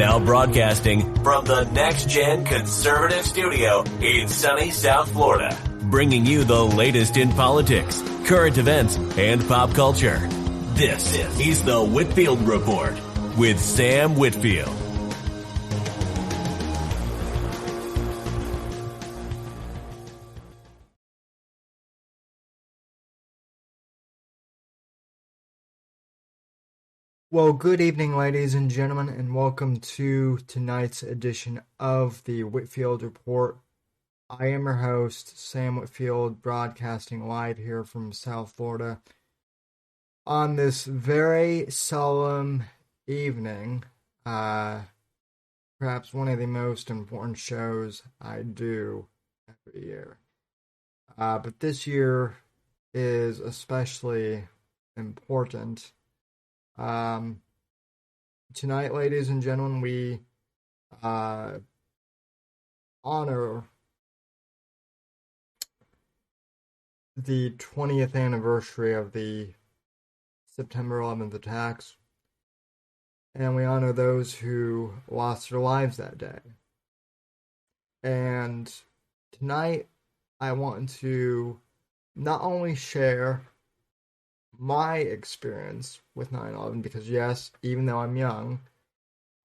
Now broadcasting from the Next Gen Conservative Studio in sunny South Florida, bringing you the latest in politics, current events, and pop culture. This is the Whitfield Report with Sam Whitfield. Well, good evening, ladies and gentlemen, and welcome to tonight's edition of the Whitfield Report. I am your host, Sam Whitfield, broadcasting live here from South Florida on this very solemn evening, perhaps one of the most important shows I do every year. But this year is especially important. Tonight, ladies and gentlemen, we honor the 20th anniversary of the September 11th attacks, and we honor those who lost their lives that day. And tonight, I want to not only share my experience with 9/11, because yes, even though I'm young,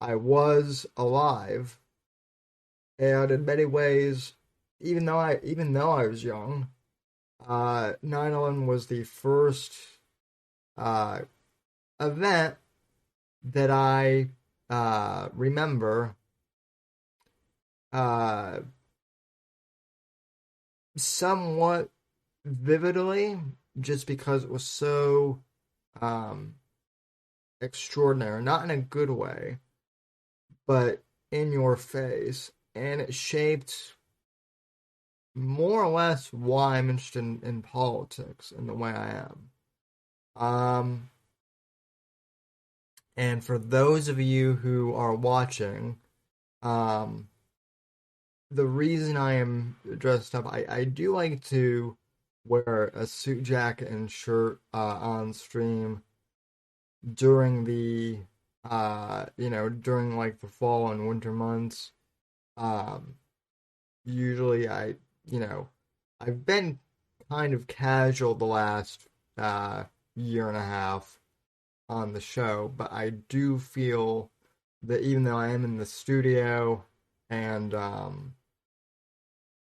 I was alive, and in many ways, even though I was young, 9/11 was the first event that I remember somewhat vividly, just because it was so extraordinary, not in a good way, but in your face, and it shaped more or less why I'm interested in politics in the way I am. And for those of you who are watching, the reason I am dressed up, I do like to wear a suit jacket and shirt on stream during the during like the fall and winter months. Usually I've been kind of casual the last year and a half on the show, but I do feel that even though I am in the studio and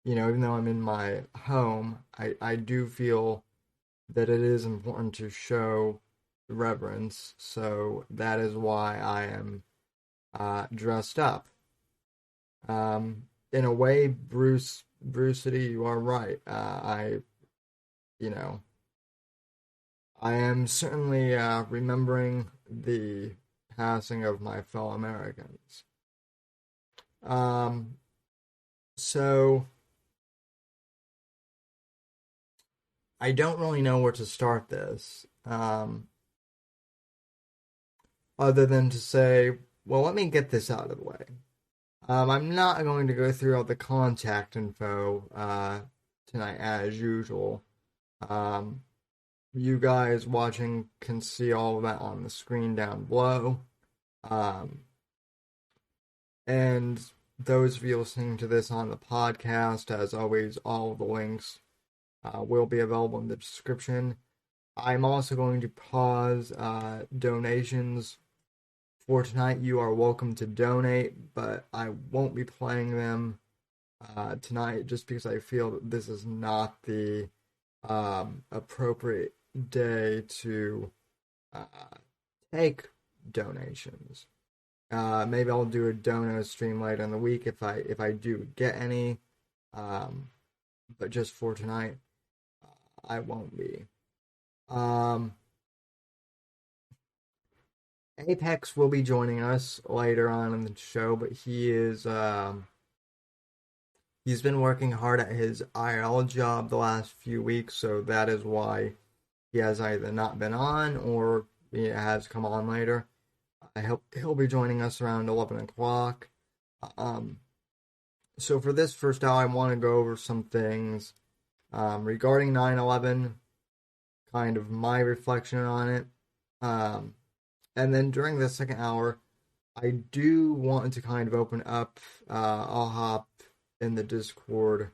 even though I'm in my home, I do feel that it is important to show reverence. So that is why I am dressed up. In a way, Bruce City, you are right. I am certainly remembering the passing of my fellow Americans. So I don't really know where to start this, other than to say, well, let me get this out of the way. I'm not going to go through all the contact info tonight as usual. You guys watching can see all of that on the screen down below. And those of you listening to this on the podcast, as always, all of the links will be available in the description. I'm also going to pause donations for tonight. You are welcome to donate, but I won't be playing them tonight just because I feel that this is not the appropriate day to take donations. Maybe I'll do a dono stream later in the week if I do get any, but just for tonight, I won't be. Apex will be joining us later on in the show, but he's been working hard at his IRL job the last few weeks, so that is why he has either not been on or he has come on later. I hope he'll be joining us around 11 o'clock. So for this first hour, I want to go over some things regarding 9/11, kind of my reflection on it. And then during the second hour, I do want to kind of open up. I'll hop in the Discord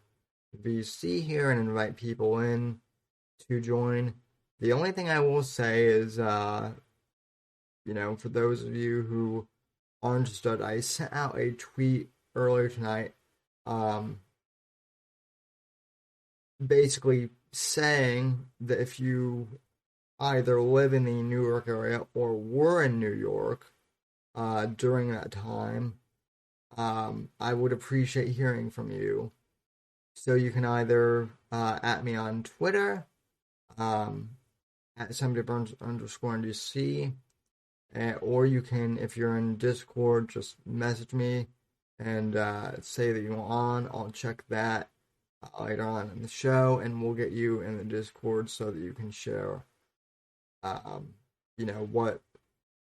VC here and invite people in to join. The only thing I will say is, for those of you who aren't interested, I sent out a tweet earlier tonight, basically saying that if you either live in the New York area or were in New York during that time, I would appreciate hearing from you. So you can either at me on Twitter, at @somebody_NDC, or you can, if you're in Discord, just message me and say that you want on. I'll check that later on in the show, and we'll get you in the Discord so that you can share, what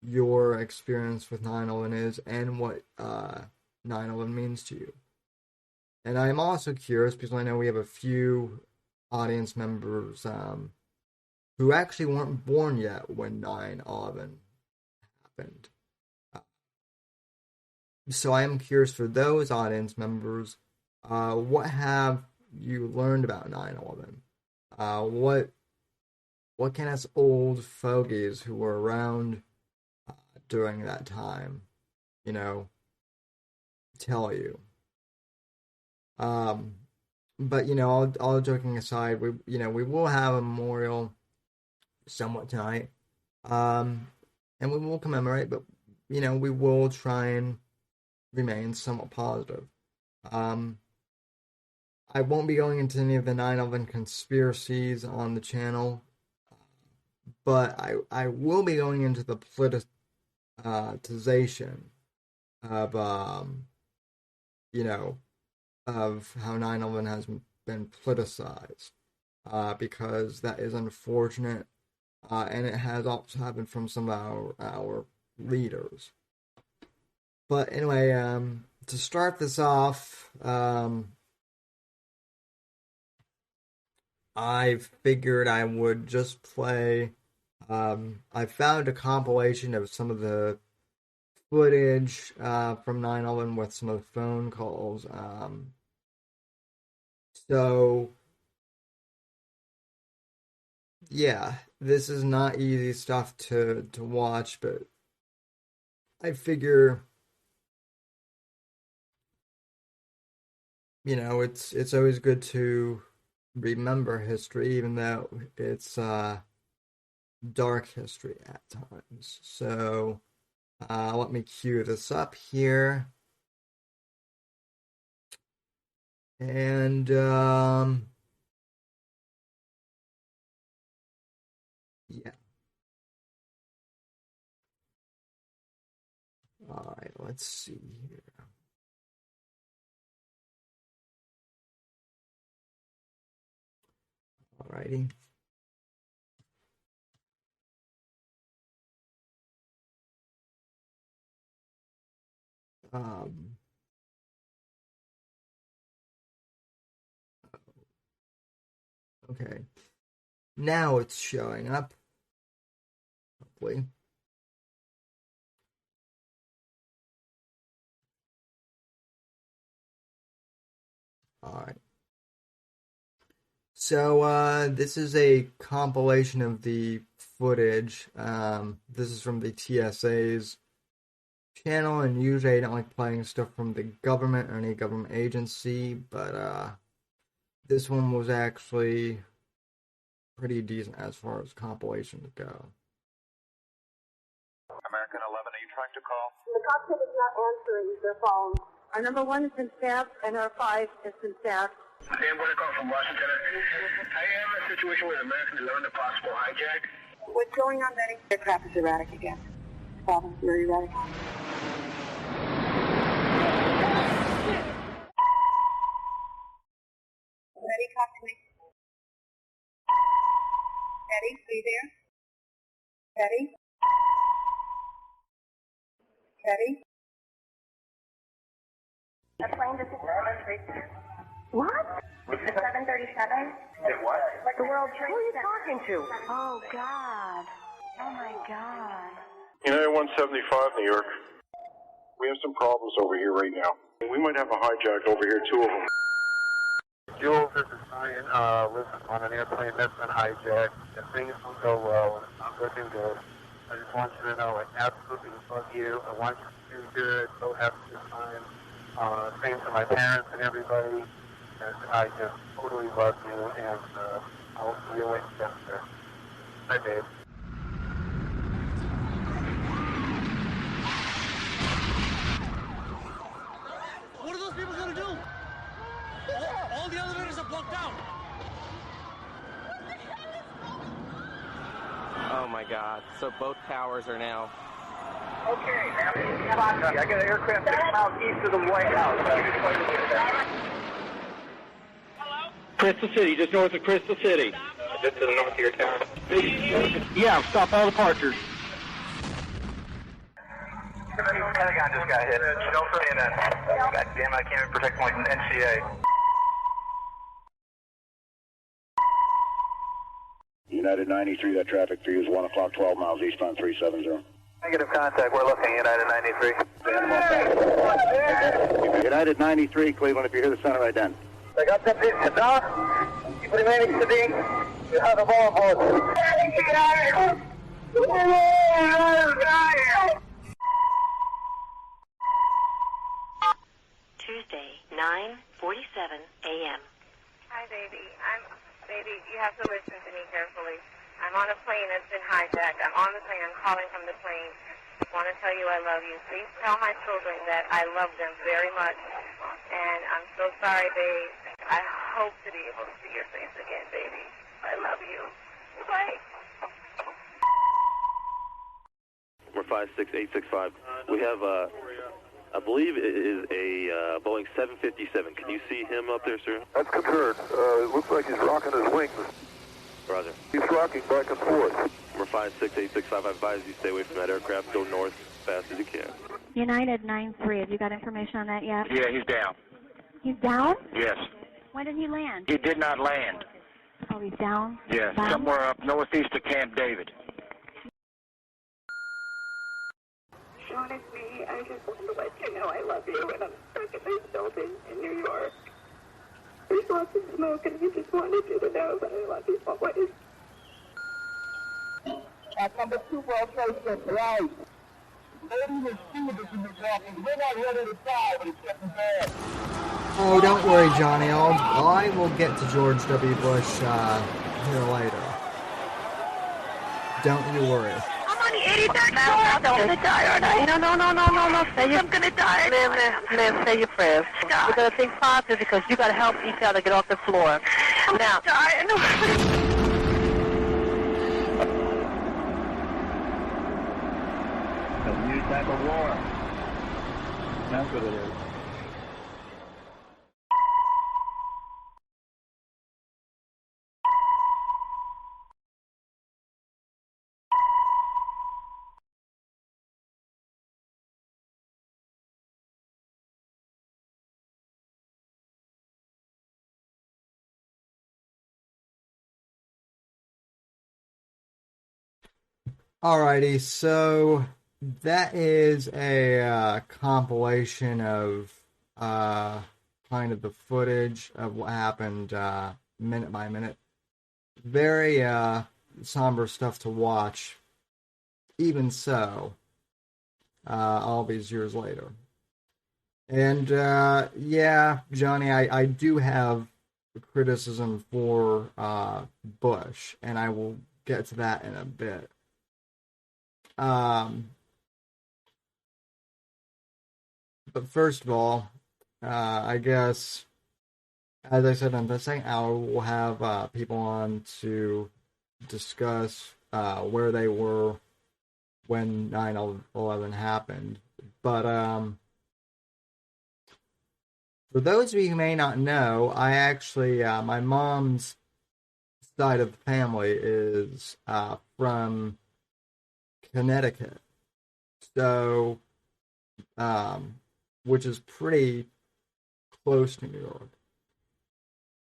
your experience with 9/11 is and what 9/11 means to you. And I'm also curious because I know we have a few audience members who actually weren't born yet when 9/11 happened. So I am curious for those audience members, what have you learned about 9/11? What can us old fogies who were around during that time, tell you? But all joking aside, we will have a memorial somewhat tonight, and we will commemorate, but we will try and remain somewhat positive. I won't be going into any of the 9/11 conspiracies on the channel, but I will be going into the politicization of of how 9/11 has been politicized, because that is unfortunate, and it has also happened from some of our leaders. But anyway, to start this off, I figured I would just play. I found a compilation of some of the footage from 9/11 with some of the phone calls. So, yeah, this is not easy stuff to watch, but I figure, it's always good to remember history, even though it's dark history at times. So, let me cue this up here. And, yeah. All right, let's see here. Alrighty. Okay. Now it's showing up. Hopefully. Alright. So, this is a compilation of the footage. This is from the TSA's channel, and usually I don't like playing stuff from the government or any government agency, but this one was actually pretty decent as far as compilations go. American 11, are you trying to call? The cockpit is not answering their phone. Our number 1 has been staffed, and our 5 has been staffed. Hey, I'm going to call from Washington. I am in a situation with American 11, a possible hijack. What's going on, Betty? The crap is erratic again. Problem, very erratic. Betty, talk to me. Betty, are you there? Betty? Betty? The plane just What? The 737? What? The World Trade Who are you Center. talking to? Oh, God. Oh, my God. United 175, New York. We have some problems over here right now. We might have a hijack over here, two of them. Jules, this is Ryan. Lives on an airplane that's been hijacked. If things don't go well, and it's not looking good, I just want you to know I absolutely love you. I want you to do good. Go have a good time. Same to my parents and everybody. And I just totally love you, and I'll see you later. Bye, babe. What are those people going to do? All the elevators are blocked out. Oh my God. So both towers are now. Okay, I got an aircraft 6 miles east of the White House. Hello? Crystal City, just north of Crystal City. Just to the north of your town. Yeah, stop all departures. Pentagon just got hit. Don't say that. God damn, I can't even protect my NCA. United 93, that traffic for you is 1 o'clock, 12 miles eastbound 370. Negative contact, we're looking United 93. United 93, Cleveland, if you hear the center right then. I got that piece of dog. Keep remaining steady. You have the ball, boys. Tuesday, 9:47 a.m. Hi, baby. Baby, you have to listen to me carefully. I'm on a plane that's been hijacked. I'm on the plane. I'm calling from the plane. I want to tell you I love you. Please tell my children that I love them very much. And I'm so sorry, babe. I hope to be able to see your face again, baby. I love you. Bye. We're 56865. We have, I believe it is a Boeing 757. Can you see him up there, sir? That's confirmed. It looks like he's rocking his wings. Roger. He's rocking back and forth. We're 56865. I advise you stay away from that aircraft. Go north as fast as you can. United 93. Have you got information on that yet? Yeah, he's down. He's down? Yes. When did he land? He did not land. Oh, he's down? Yes, Down? somewhere up northeast of Camp David. Sean, it's me. I just want to let you know I love you, and I'm stuck in this building in New York. There's lots of smoke, and I just wanted you to know that I love you always. At number 2 World Trade Center, right. Ladies and students in the office, we're not ready to die, but it's getting bad. Oh, don't worry, Johnny. I will get to George W. Bush here later. Don't you worry. I'm on the 83rd floor. I'm gonna die, aren't I? No. I'm gonna die. Liv, say your prayers. God. We're gonna think positive because you gotta help each other get off the floor. I'm Now. dying. A new type of war. That's what it is. Alrighty, so that is a compilation of kind of the footage of what happened minute by minute. Very somber stuff to watch, even so, all these years later. And yeah, Johnny, I do have criticism for Bush, and I will get to that in a bit. But first of all, I guess, as I said in the second hour, we'll have people on to discuss where they were when 9/11 happened. But for those of you who may not know, I actually, my mom's side of the family is from Connecticut, so which is pretty close to New York.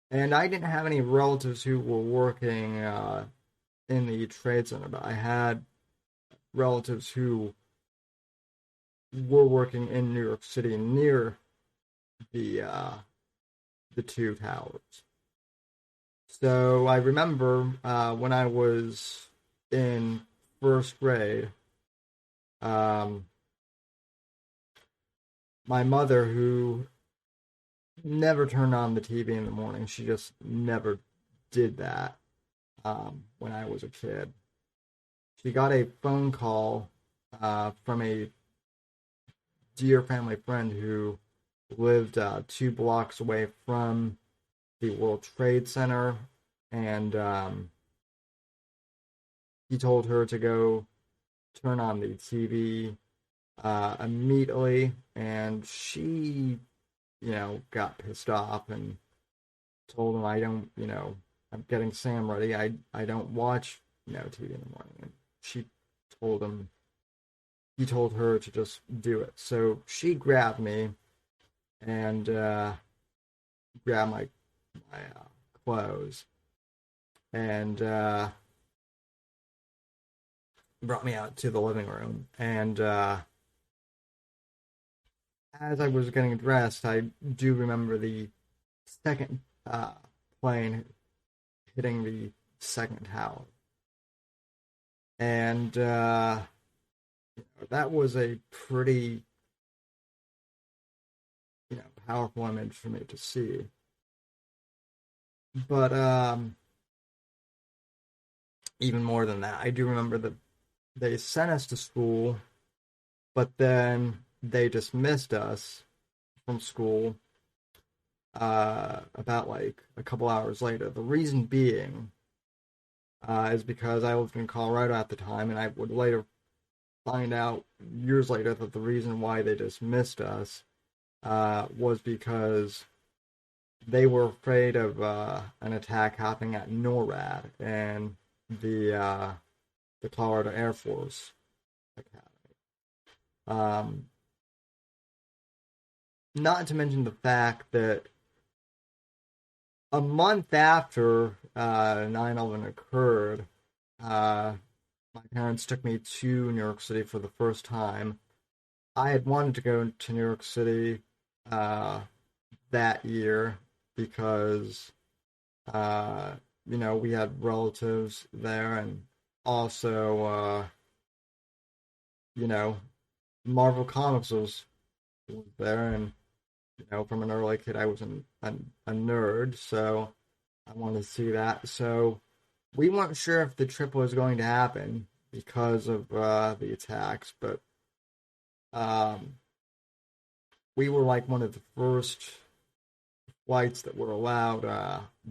And I didn't have any relatives who were working in the trade center, but I had relatives who were working in New York City near the two towers. So I remember when I was in first grade, my mother, who never turned on the TV in the morning, she just never did that when I was a kid. She got a phone call from a dear family friend who lived 2 blocks away from the World Trade Center, and he told her to go turn on the TV immediately, and she, got pissed off and told him, I'm getting Sam ready. I don't watch, TV in the morning. And she told him, he told her to just do it. So she grabbed me and grabbed my clothes and brought me out to the living room. And as I was getting dressed, I do remember the second plane hitting the second tower. And that was a pretty, powerful image for me to see. But even more than that, I do remember that they sent us to school, but then they dismissed us from school about like a couple hours later. The reason being is because I lived in Colorado at the time, and I would later find out years later that the reason why they dismissed us was because they were afraid of an attack happening at NORAD and the Colorado Air Force Academy. Not to mention the fact that a month after 9/11 occurred, my parents took me to New York City for the first time. I had wanted to go to New York City that year because, we had relatives there, and also, Marvel Comics was there, and from an early kid, I was a nerd, so I wanted to see that. So we weren't sure if the trip was going to happen because of the attacks, but we were like one of the first flights that were allowed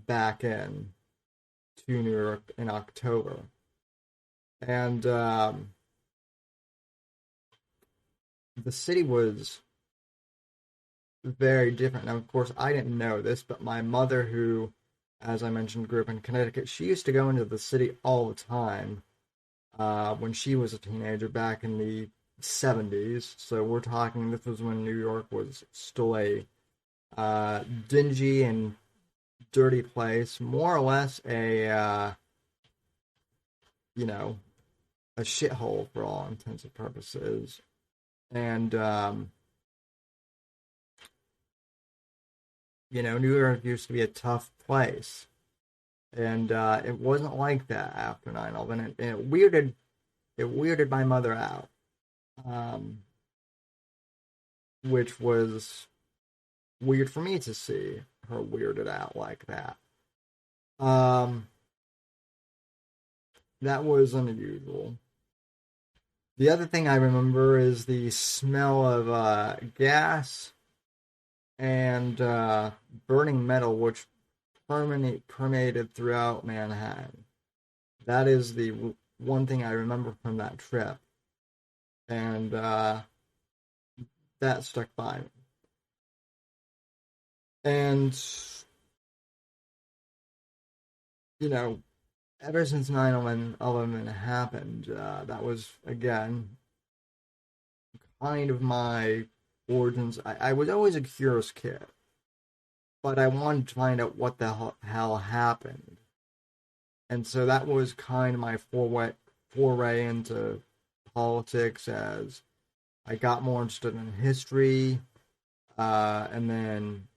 back in to New York in October. And the city was very different. Now, of course, I didn't know this, but my mother, who, as I mentioned, grew up in Connecticut, she used to go into the city all the time when she was a teenager back in the 70s. So we're talking, this was when New York was still a dingy and dirty place, more or less a shithole for all intents and purposes. And New York used to be a tough place, and it wasn't like that after 9/11. And it weirded my mother out, which was weird for me to see her weirded out like that. That was unusual. The other thing I remember is the smell of gas and burning metal, which permeated throughout Manhattan. That is the one thing I remember from that trip, and that stuck by me. And ever since 9/11 happened, that was again kind of my origins. I was always a curious kid, but I wanted to find out what the hell happened. And so that was kind of my foray into politics, as I got more interested in history, and then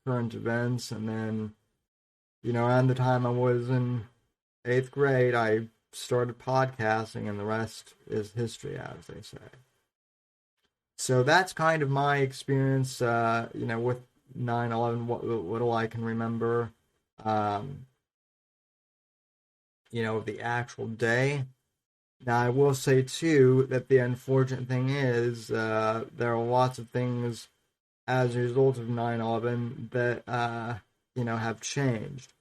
current events, and then, around the time I was in 8th grade, I started podcasting, and the rest is history, as they say. So that's kind of my experience, with 9/11, what all I can remember, of the actual day. Now, I will say, too, that the unfortunate thing is there are lots of things as a result of 9/11 that, have changed,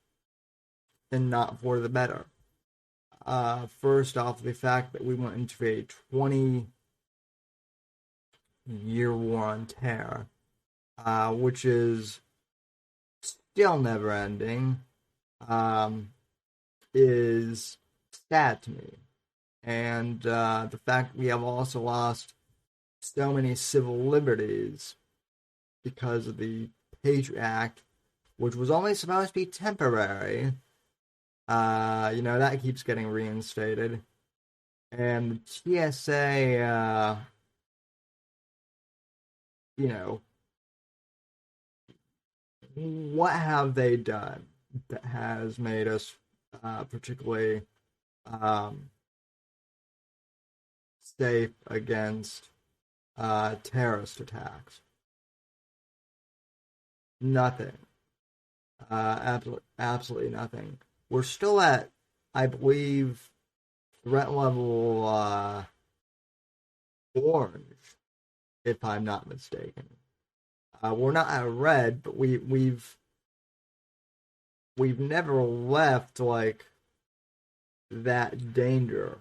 and not for the better. First off, the fact that we went into a 20-year war on terror, which is still never ending, is sad to me. And the fact we have also lost so many civil liberties because of the Patriot Act, which was only supposed to be temporary, that keeps getting reinstated. And the TSA, what have they done that has made us particularly safe against terrorist attacks? Nothing. Absolutely nothing. We're still at, I believe, threat level orange, if I'm not mistaken. We're not at red, but we've never left like that danger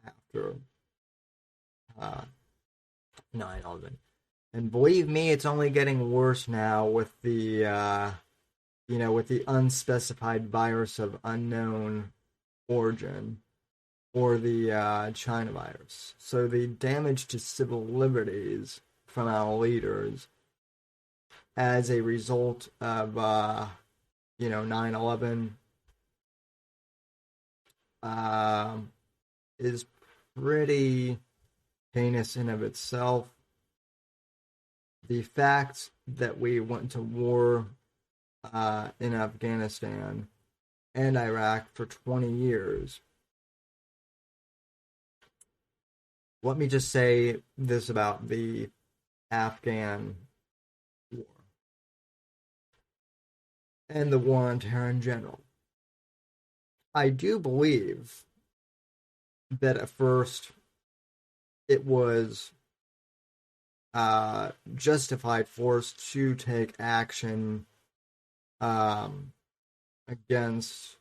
after 9/11. And believe me, it's only getting worse now with the with the unspecified virus of unknown origin, or the China virus. So the damage to civil liberties from our leaders as a result of 9/11 is pretty heinous in of itself. The fact that we went to war in Afghanistan and Iraq for 20 years. Let me just say this about the Afghan war and the war on terror in general. I do believe that at first it was justified for us to take action against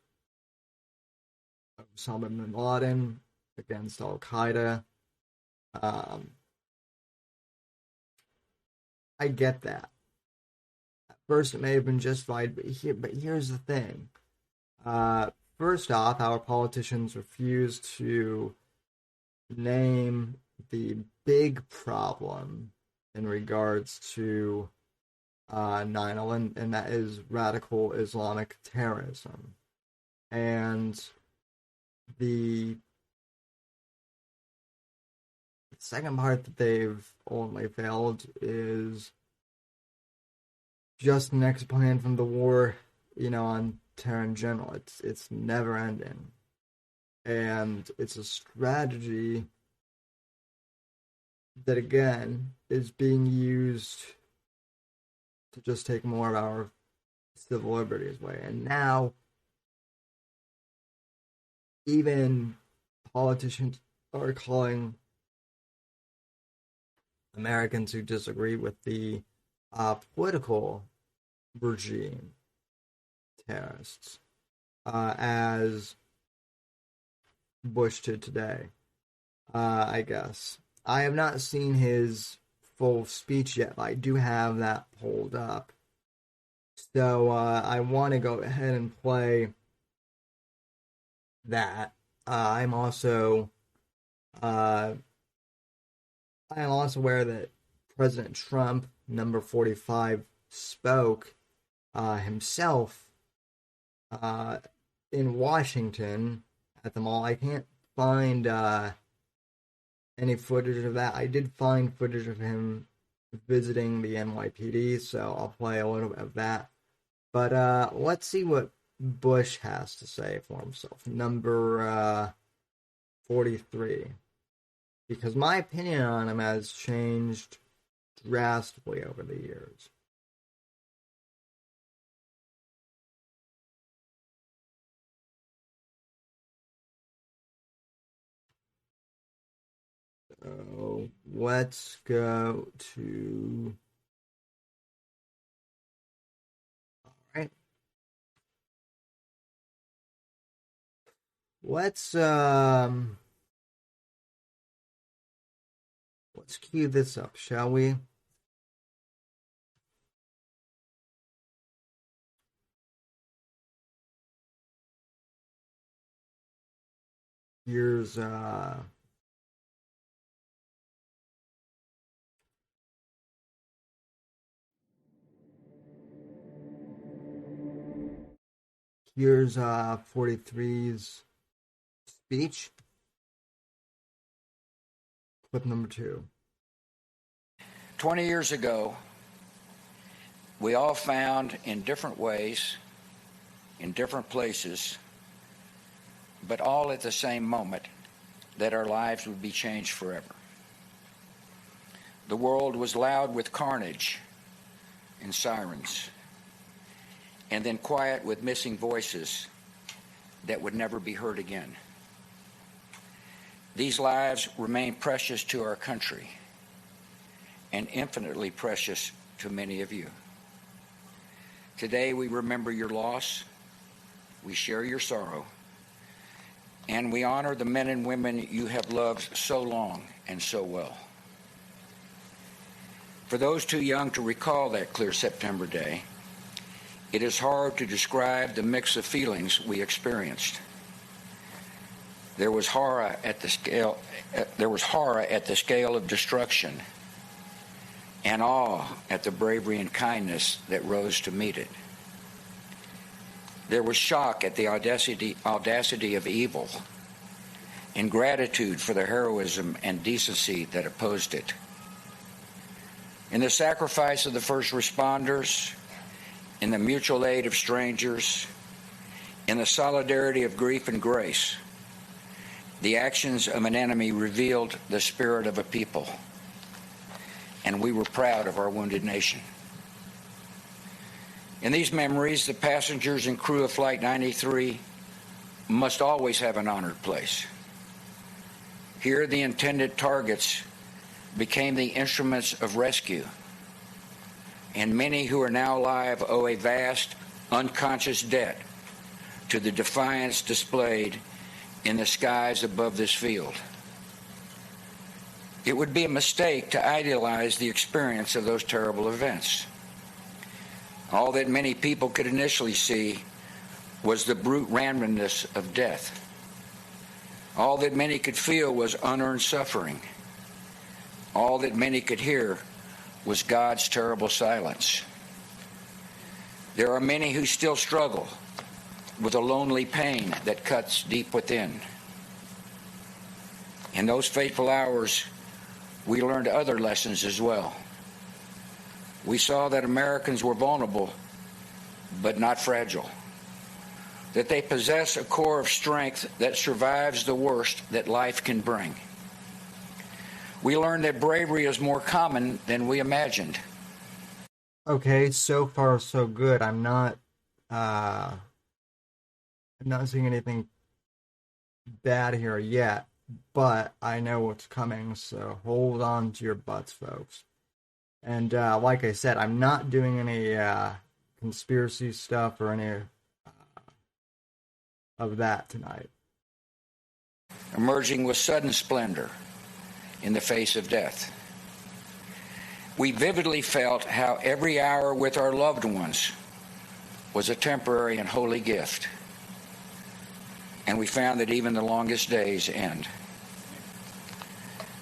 Osama bin Laden, against Al Qaeda. I get that. At first, it may have been justified, but here's the thing. First off, our politicians refused to name the big problem in regards to 9/11, and that is radical Islamic terrorism. And the second part that they've only failed is just the next plan from the war, on terror in general. It's never ending. And it's a strategy that, again, is being used to just take more of our civil liberties away. And now, even politicians are calling Americans who disagree with the political regime terrorists, as Bush did today, I guess. I have not seen his full speech yet, but I do have that pulled up. So I want to go ahead and play that. I'm also aware that President Trump, number 45, spoke himself in Washington at the mall. I can't find any footage of that. I did find footage of him visiting the NYPD, so I'll play a little bit of that. But let's see what Bush has to say for himself. Number 43. Because my opinion on him has changed drastically over the years. So let's go to... Alright. Let's cue this up, shall we? Here's Here's 43's speech. Clip number 2. 20 years ago, we all found in different ways, in different places, but all at the same moment, that our lives would be changed forever. The world was loud with carnage and sirens, and then quiet with missing voices that would never be heard again. These lives remain precious to our country and infinitely precious to many of you. Today we remember your loss, we share your sorrow, and we honor the men and women you have loved so long and so well. For those too young to recall that clear September day, it is hard to describe the mix of feelings we experienced. There was horror at the scale of destruction, and awe at the bravery and kindness that rose to meet it. There was shock at the audacity of evil, and gratitude for the heroism and decency that opposed it. In the sacrifice of the first responders, in the mutual aid of strangers, in the solidarity of grief and grace, the actions of an enemy revealed the spirit of a people, and we were proud of our wounded nation. In these memories, the passengers and crew of Flight 93 must always have an honored place. Here, the intended targets became the instruments of rescue, and many who are now alive owe a vast, unconscious debt to the defiance displayed in the skies above this field. It would be a mistake to idealize the experience of those terrible events. All that many people could initially see was the brute randomness of death. All that many could feel was unearned suffering. All that many could hear was God's terrible silence. There are many who still struggle with a lonely pain that cuts deep within. In those fateful hours, we learned other lessons as well. We saw that Americans were vulnerable, but not fragile. That they possess a core of strength that survives the worst that life can bring. We learned that bravery is more common than we imagined. Okay, so far so good. I'm not seeing anything bad here yet, but I know what's coming, so hold on to your butts, folks. And like I said, I'm not doing any conspiracy stuff or any of that tonight. Emerging with sudden splendor in the face of death. We vividly felt how every hour with our loved ones was a temporary and holy gift. And we found that even the longest days end.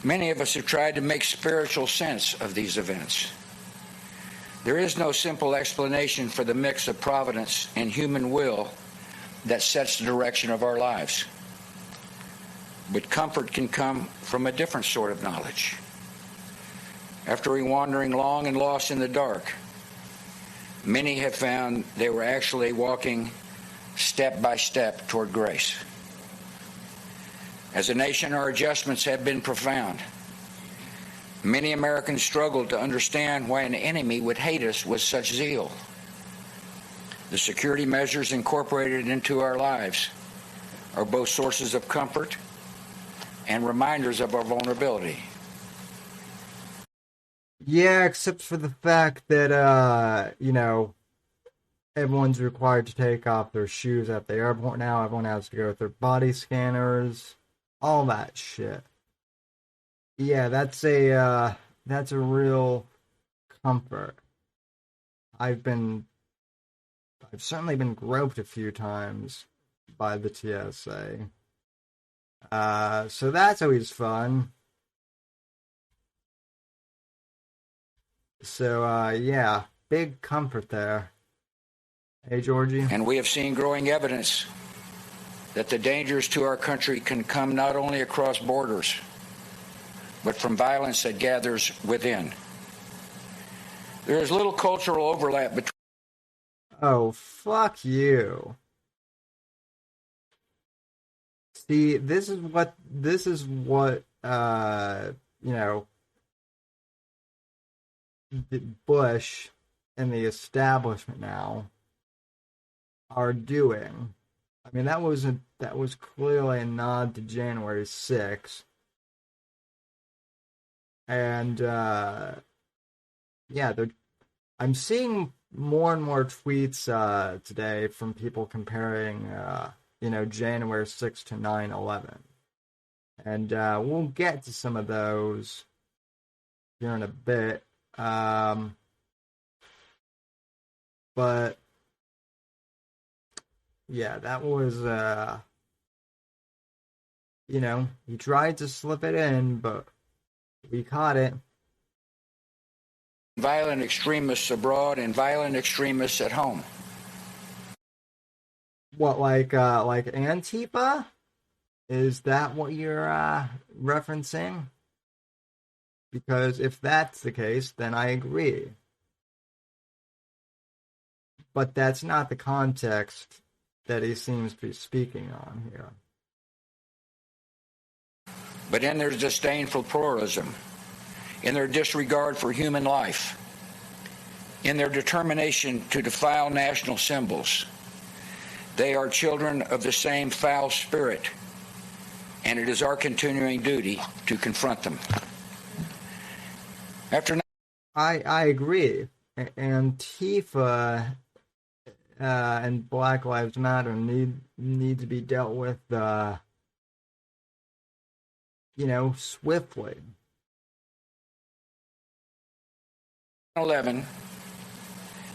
Many of us have tried to make spiritual sense of these events. There is no simple explanation for the mix of providence and human will that sets the direction of our lives. But comfort can come from a different sort of knowledge. After wandering long and lost in the dark, many have found they were actually walking step by step toward grace. As a nation, our adjustments have been profound. Many Americans struggled to understand why an enemy would hate us with such zeal. The security measures incorporated into our lives are both sources of comfort and reminders of our vulnerability. Yeah, except for the fact that, everyone's required to take off their shoes at the airport now. Everyone has to go with their body scanners, all that shit. Yeah, that's a real comfort. I've certainly been groped a few times by the TSA. So that's always fun. So, yeah, big comfort there. Hey, Georgie. And we have seen growing evidence that the dangers to our country can come not only across borders, but from violence that gathers within. There is little cultural overlap between... Oh, fuck you. See, this is what Bush and the establishment now are doing. I mean, that was clearly a nod to January 6th. And I'm seeing more and more tweets today from people comparing January 6th to 9/11. And we'll get to some of those here in a bit. But yeah, that was, he tried to slip it in, but we caught it. Violent extremists abroad and violent extremists at home. What, like Antifa? Is that what you're referencing? Because if that's the case, then I agree. But that's not the context that he seems to be speaking on here. But in their disdain for pluralism, in their disregard for human life, in their determination to defile national symbols, they are children of the same foul spirit, and it is our continuing duty to confront them. I agree. Antifa and Black Lives Matter need to be dealt with, swiftly. 11,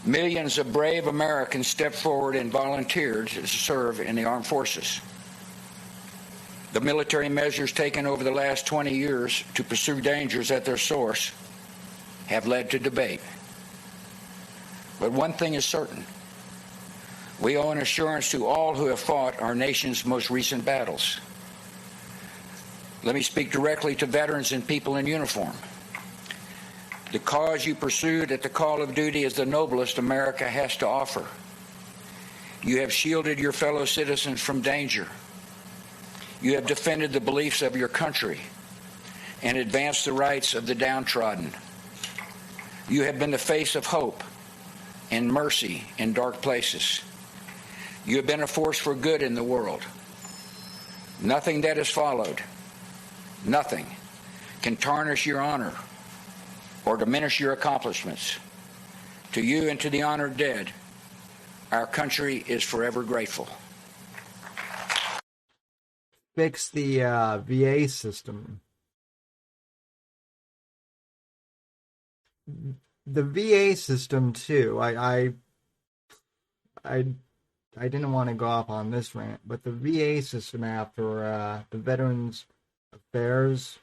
millions of brave Americans stepped forward and volunteered to serve in the armed forces. The military measures taken over the last 20 years to pursue dangers at their source have led to debate. But one thing is certain. We owe an assurance to all who have fought our nation's most recent battles. Let me speak directly to veterans and people in uniform. The cause you pursued at the call of duty is the noblest America has to offer. You have shielded your fellow citizens from danger. You have defended the beliefs of your country and advanced the rights of the downtrodden. You have been the face of hope and mercy in dark places. You have been a force for good in the world. Nothing that has followed, nothing, can tarnish your honor or diminish your accomplishments. To you and to the honored dead, our country is forever grateful. Fix the VA system. The VA system too. I didn't want to go off on this rant, but the VA system after the Veterans Affairs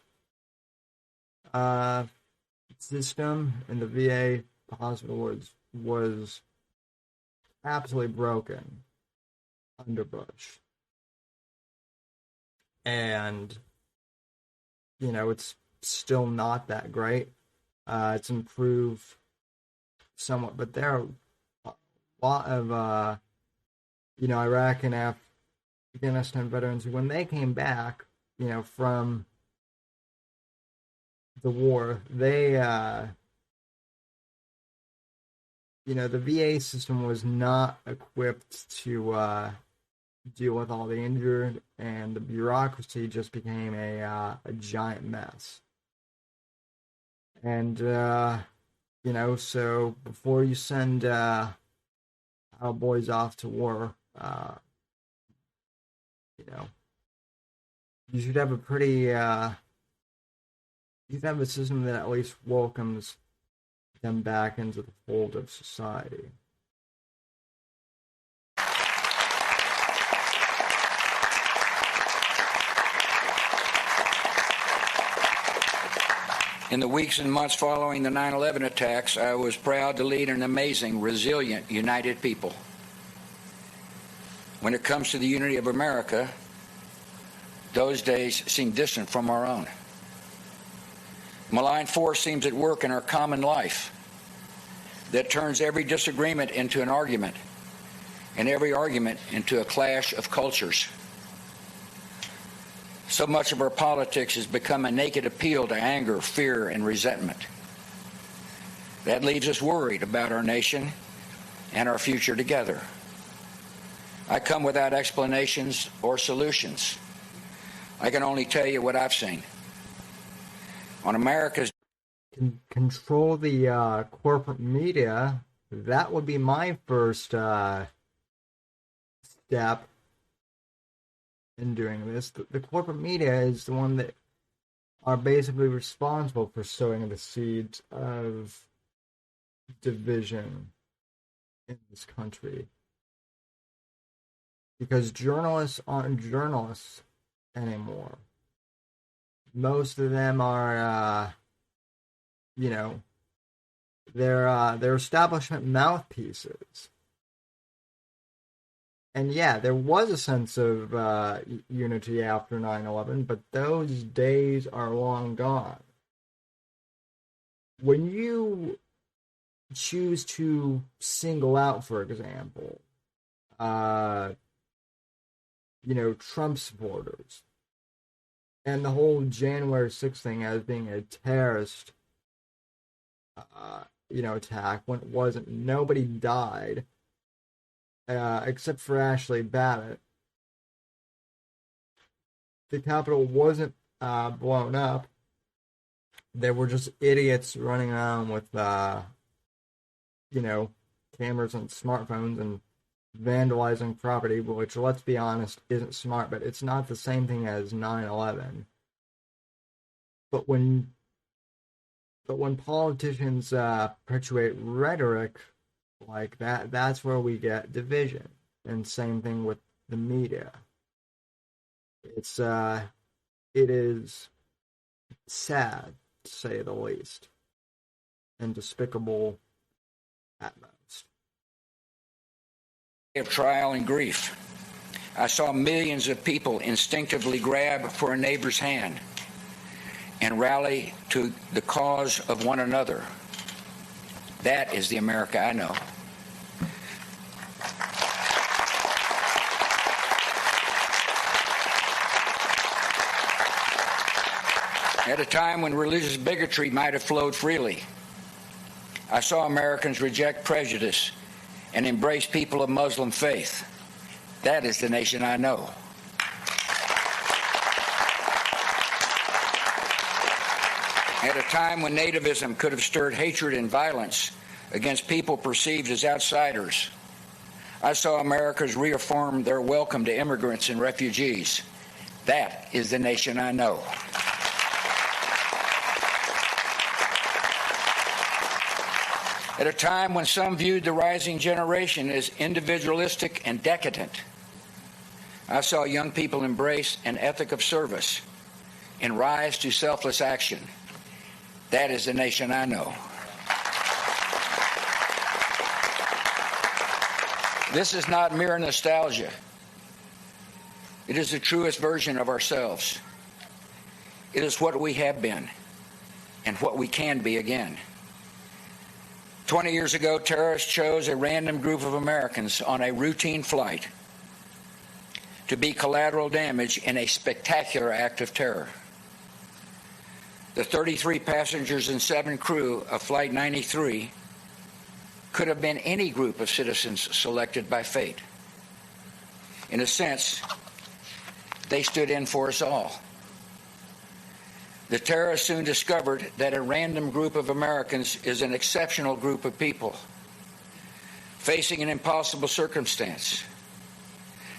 system in the VA hospital was absolutely broken under Bush. and it's still not that great. It's improved somewhat, but there are a lot of Iraq and Afghanistan veterans who, when they came back, from the war, they the VA system was not equipped to deal with all the injured, and the bureaucracy just became a giant mess. And so before you send our boys off to war, you should have a pretty you should have a system that at least welcomes them back into the fold of society. In the weeks and months following the 9/11 attacks, I was proud to lead an amazing, resilient, united people. When it comes to the unity of America, those days seem distant from our own. Malign force seems at work in our common life that turns every disagreement into an argument, and every argument into a clash of cultures. So much of our politics has become a naked appeal to anger, fear, and resentment. That leaves us worried about our nation and our future together. I come without explanations or solutions. I can only tell you what I've seen. On America's control the corporate media, that would be my first step in doing this. The corporate media is the one that are basically responsible for sowing the seeds of division in this country. Because journalists aren't journalists anymore. Most of them are, they're establishment mouthpieces. And yeah, there was a sense of unity after 9/11, but those days are long gone. When you choose to single out, for example, Trump supporters, and the whole January 6th thing as being a terrorist, attack, when it wasn't. Nobody died, except for Ashley Babbitt. The Capitol wasn't blown up. There were just idiots running around with, cameras and smartphones and vandalizing property, which, let's be honest, isn't smart, but it's not the same thing as 9/11. But when politicians perpetuate rhetoric like that, that's where we get division. And same thing with the media. It is sad, to say the least, and despicable at most. Of trial and grief, I saw millions of people instinctively grab for a neighbor's hand and rally to the cause of one another. That is the America I know. At a time when religious bigotry might have flowed freely, I saw Americans reject prejudice and embrace people of Muslim faith. That is the nation I know. At a time when nativism could have stirred hatred and violence against people perceived as outsiders, I saw Americans reaffirm their welcome to immigrants and refugees. That is the nation I know. At a time when some viewed the rising generation as individualistic and decadent, I saw young people embrace an ethic of service and rise to selfless action. That is the nation I know. This is not mere nostalgia. It is the truest version of ourselves. It is what we have been and what we can be again. 20 years ago, terrorists chose a random group of Americans on a routine flight to be collateral damage in a spectacular act of terror. The 33 passengers and 7 crew of Flight 93 could have been any group of citizens selected by fate. In a sense, they stood in for us all. The terrorists soon discovered that a random group of Americans is an exceptional group of people facing an impossible circumstance.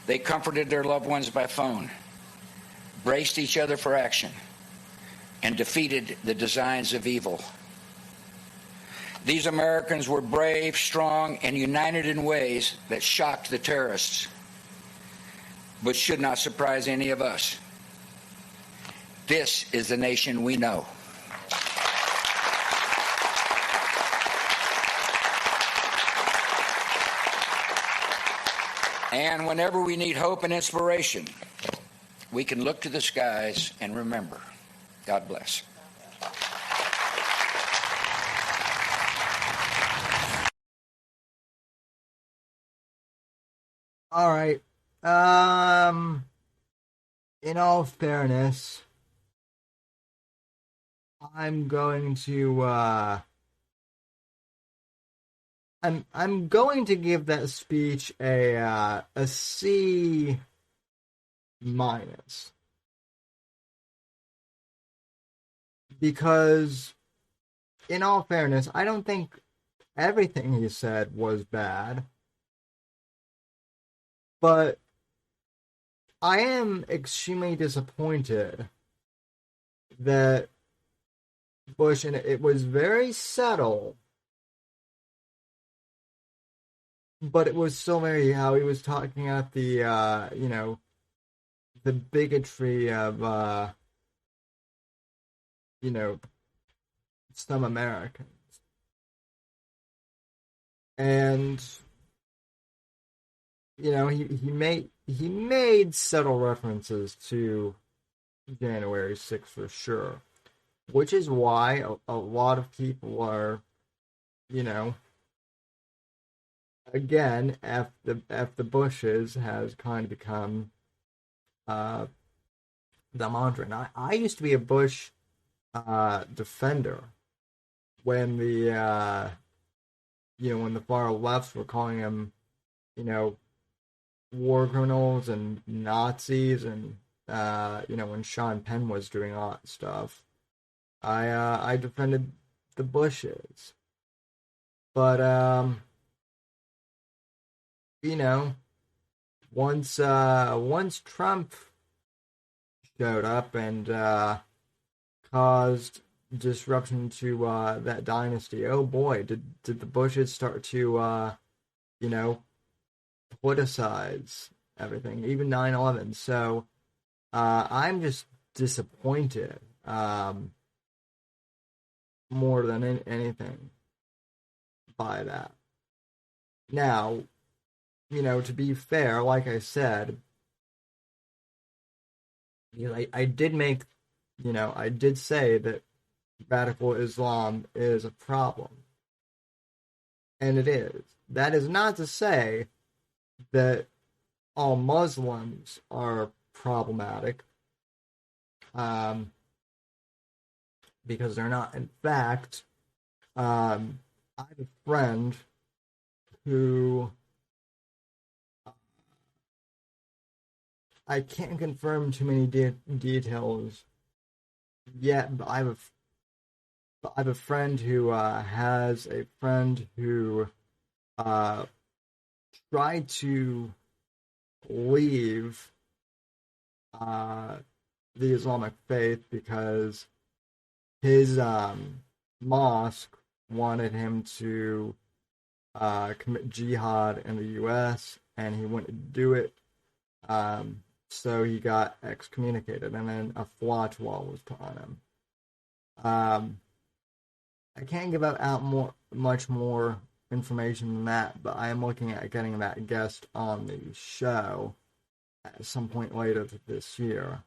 They comforted their loved ones by phone, braced each other for action, and defeated the designs of evil. These Americans were brave, strong, and united in ways that shocked the terrorists, but should not surprise any of us. This is the nation we know. And whenever we need hope and inspiration, we can look to the skies and remember. God bless. All right. In all fairness, I'm going to I'm going to give that speech a C minus, because in all fairness, I don't think everything he said was bad, but I am extremely disappointed that Bush, and it was very subtle, but it was still very how he was talking about the the bigotry of some Americans, and he made subtle references to January 6th for sure, which is why a lot of people are, again, F the Bushes has kind of become the mantra. And I used to be a Bush defender when the when the far lefts were calling him, war criminals and Nazis, and when Sean Penn was doing all that stuff. I defended the Bushes, but once Trump showed up and caused disruption to that dynasty, oh boy, did the Bushes start to politicize everything, even 9/11. So I'm just disappointed. More than anything by that. Now, to be fair, like I said, I did make, I did say that radical Islam is a problem. And it is. That is not to say that all Muslims are problematic. Because they're not. In fact, I have a friend who I can't confirm too many details yet, but I have a friend who has a friend who tried to leave the Islamic faith because his mosque wanted him to commit jihad in the U.S., and he wouldn't do it, so he got excommunicated, and then a fatwa was put on him. I can't give out much more information than that, but I am looking at getting that guest on the show. at some point later this year.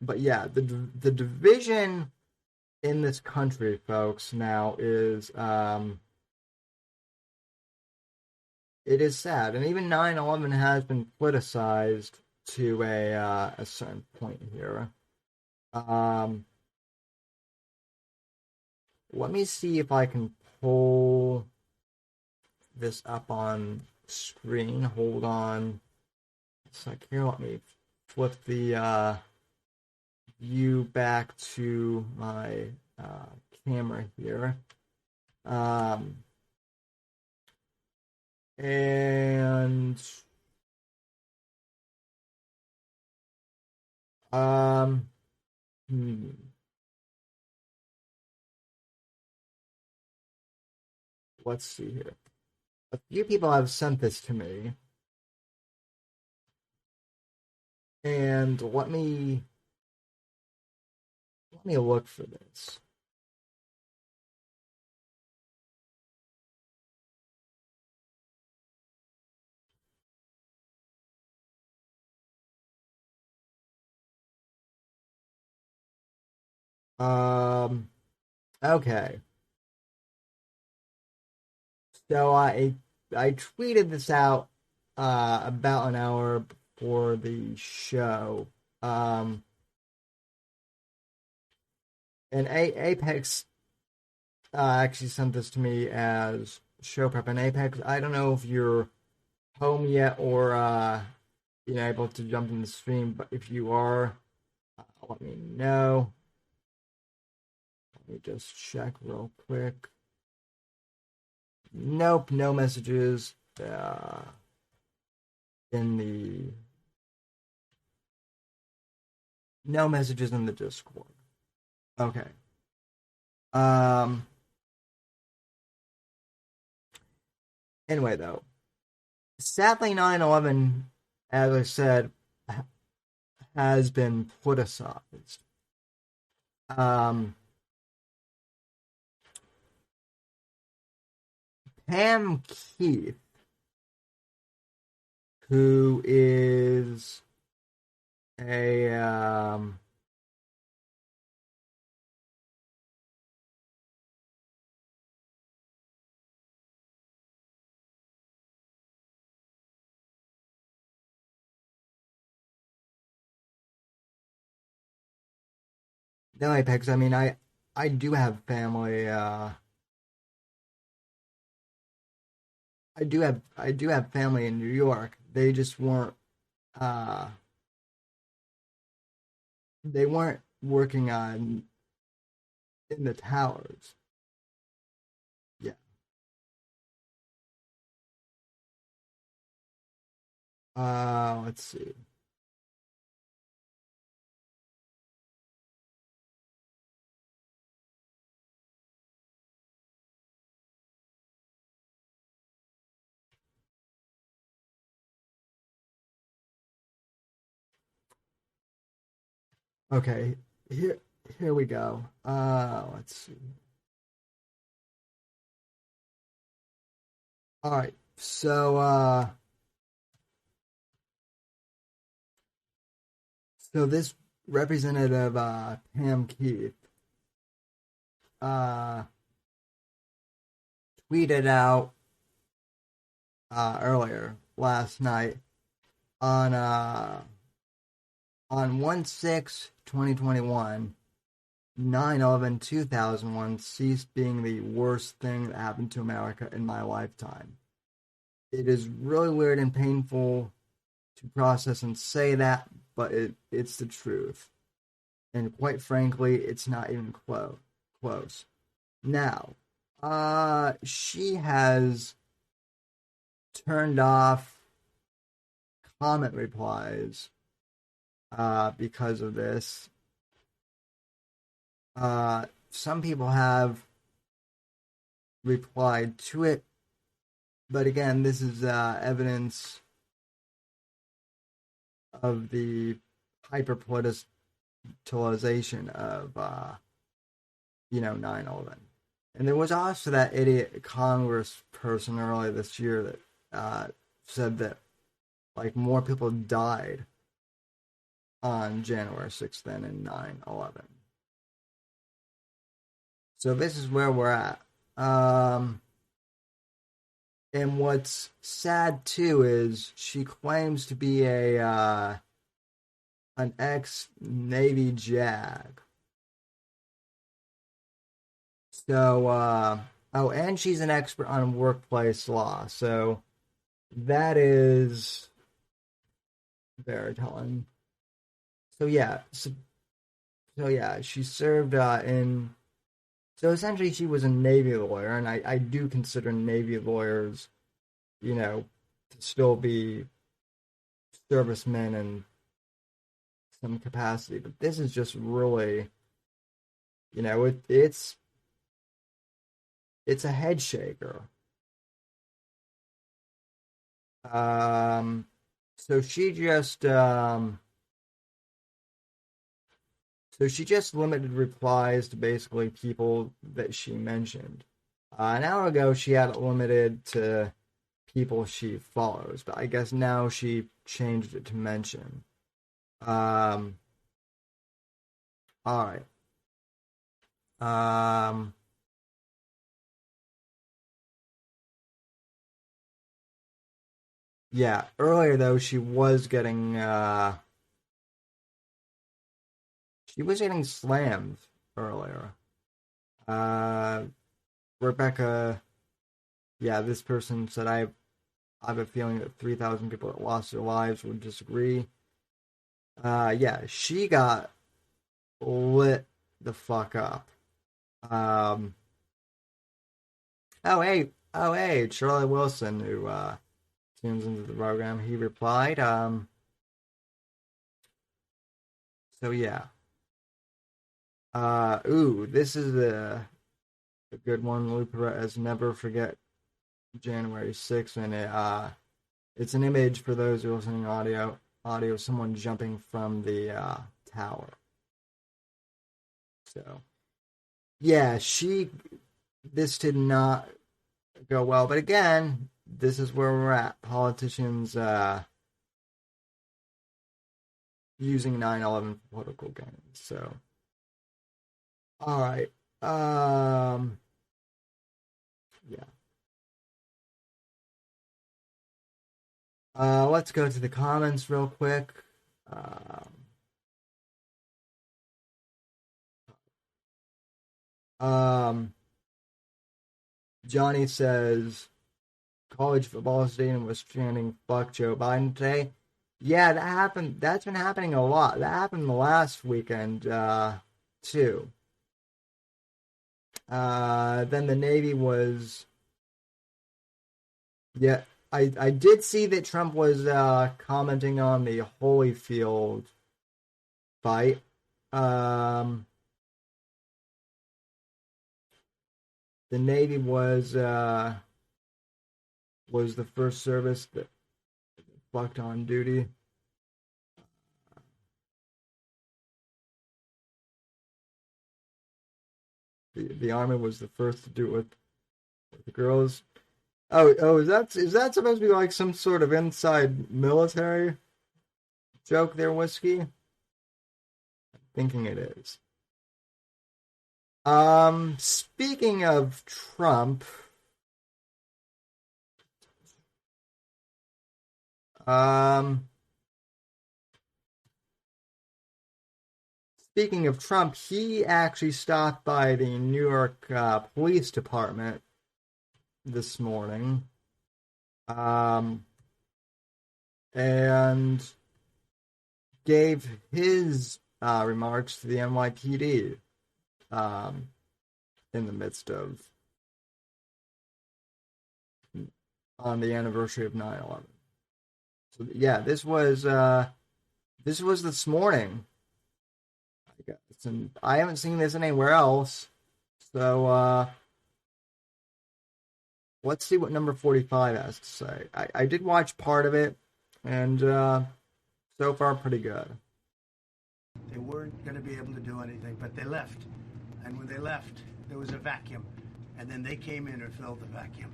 But yeah, the division in this country, folks, now is it is sad, and even 9/11 has been politicized to a certain point here. Let me see if I can pull this up on screen. Hold on a sec here. Let me flip the view back to my camera here. And let's see here. A few people have sent this to me, and let me look for this. Okay. So I tweeted this out about an hour before the show. And Apex actually sent this to me as show prep. And Apex, I don't know if you're home yet or able to jump in the stream, but if you are, let me know. Let me just check real quick. Nope, no messages no messages in the Discord. Okay. Anyway, though, sadly, 9/11, as I said, has been politicized. Pam Keith, who is a no, Apex. I mean, I do have family. I do have family in New York. They just weren't. They weren't working in the towers. Yeah. Let's see. Okay, here we go. Let's see. All right, so this representative Pam Keith tweeted out earlier last night on 1/6/2021, 9/11/2001 ceased being the worst thing that happened to America in my lifetime. It is really weird and painful to process and say that, but it's the truth. And quite frankly, it's not even close. Now, she has turned off comment replies because of this. Some people have replied to it, but again, this is evidence of the hyper-politicization of 9/11. And there was also that idiot Congress person earlier this year that said that like more people died on January 6th than in 9/11. So this is where we're at. And what's sad too is she claims to be an ex-Navy JAG. So, and she's an expert on workplace law. So that is very telling. So yeah, she served in. So essentially, she was a Navy lawyer, and I do consider Navy lawyers, to still be servicemen in some capacity. But this is just really, it's a head shaker. So she just limited replies to basically people that she mentioned. An hour ago, she had it limited to people she follows, but I guess now she changed it to mention. All right. Yeah, earlier though, she was getting slammed earlier. Rebecca, yeah, this person said, I have a feeling that 3,000 people that lost their lives would disagree. Yeah, she got lit the fuck up. Oh hey, Charlie Wilson, who tunes into the program, he replied. So yeah. This is a good one. Lou Perez, never forget January 6th, and it's an image for those who are listening audio, someone jumping from the tower. So, yeah, this did not go well, but again, this is where we're at. Politicians using 9/11 for political gains. So, all right, yeah. Let's go to the comments real quick. Johnny says college football stadium was chanting "fuck Joe Biden" today. Yeah, that happened. That's been happening a lot. That happened last weekend too. Then the Navy was. Yeah, I did see that Trump was commenting on the Holyfield fight. The Navy was the first service that fucked on duty. The Army was the first to do it with the girls. Oh, is that supposed to be like some sort of inside military joke there, Whiskey? I'm thinking it is. Speaking of Trump, he actually stopped by the New York Police Department this morning, and gave his remarks to the NYPD in the midst of on the anniversary of 9/11. So yeah, this was this morning. I guess, and I haven't seen this anywhere else. So let's see what number 45 has to say. I did watch part of it, and so far pretty good. They weren't going to be able to do anything, but they left. And when they left, there was a vacuum. And then they came in and filled the vacuum.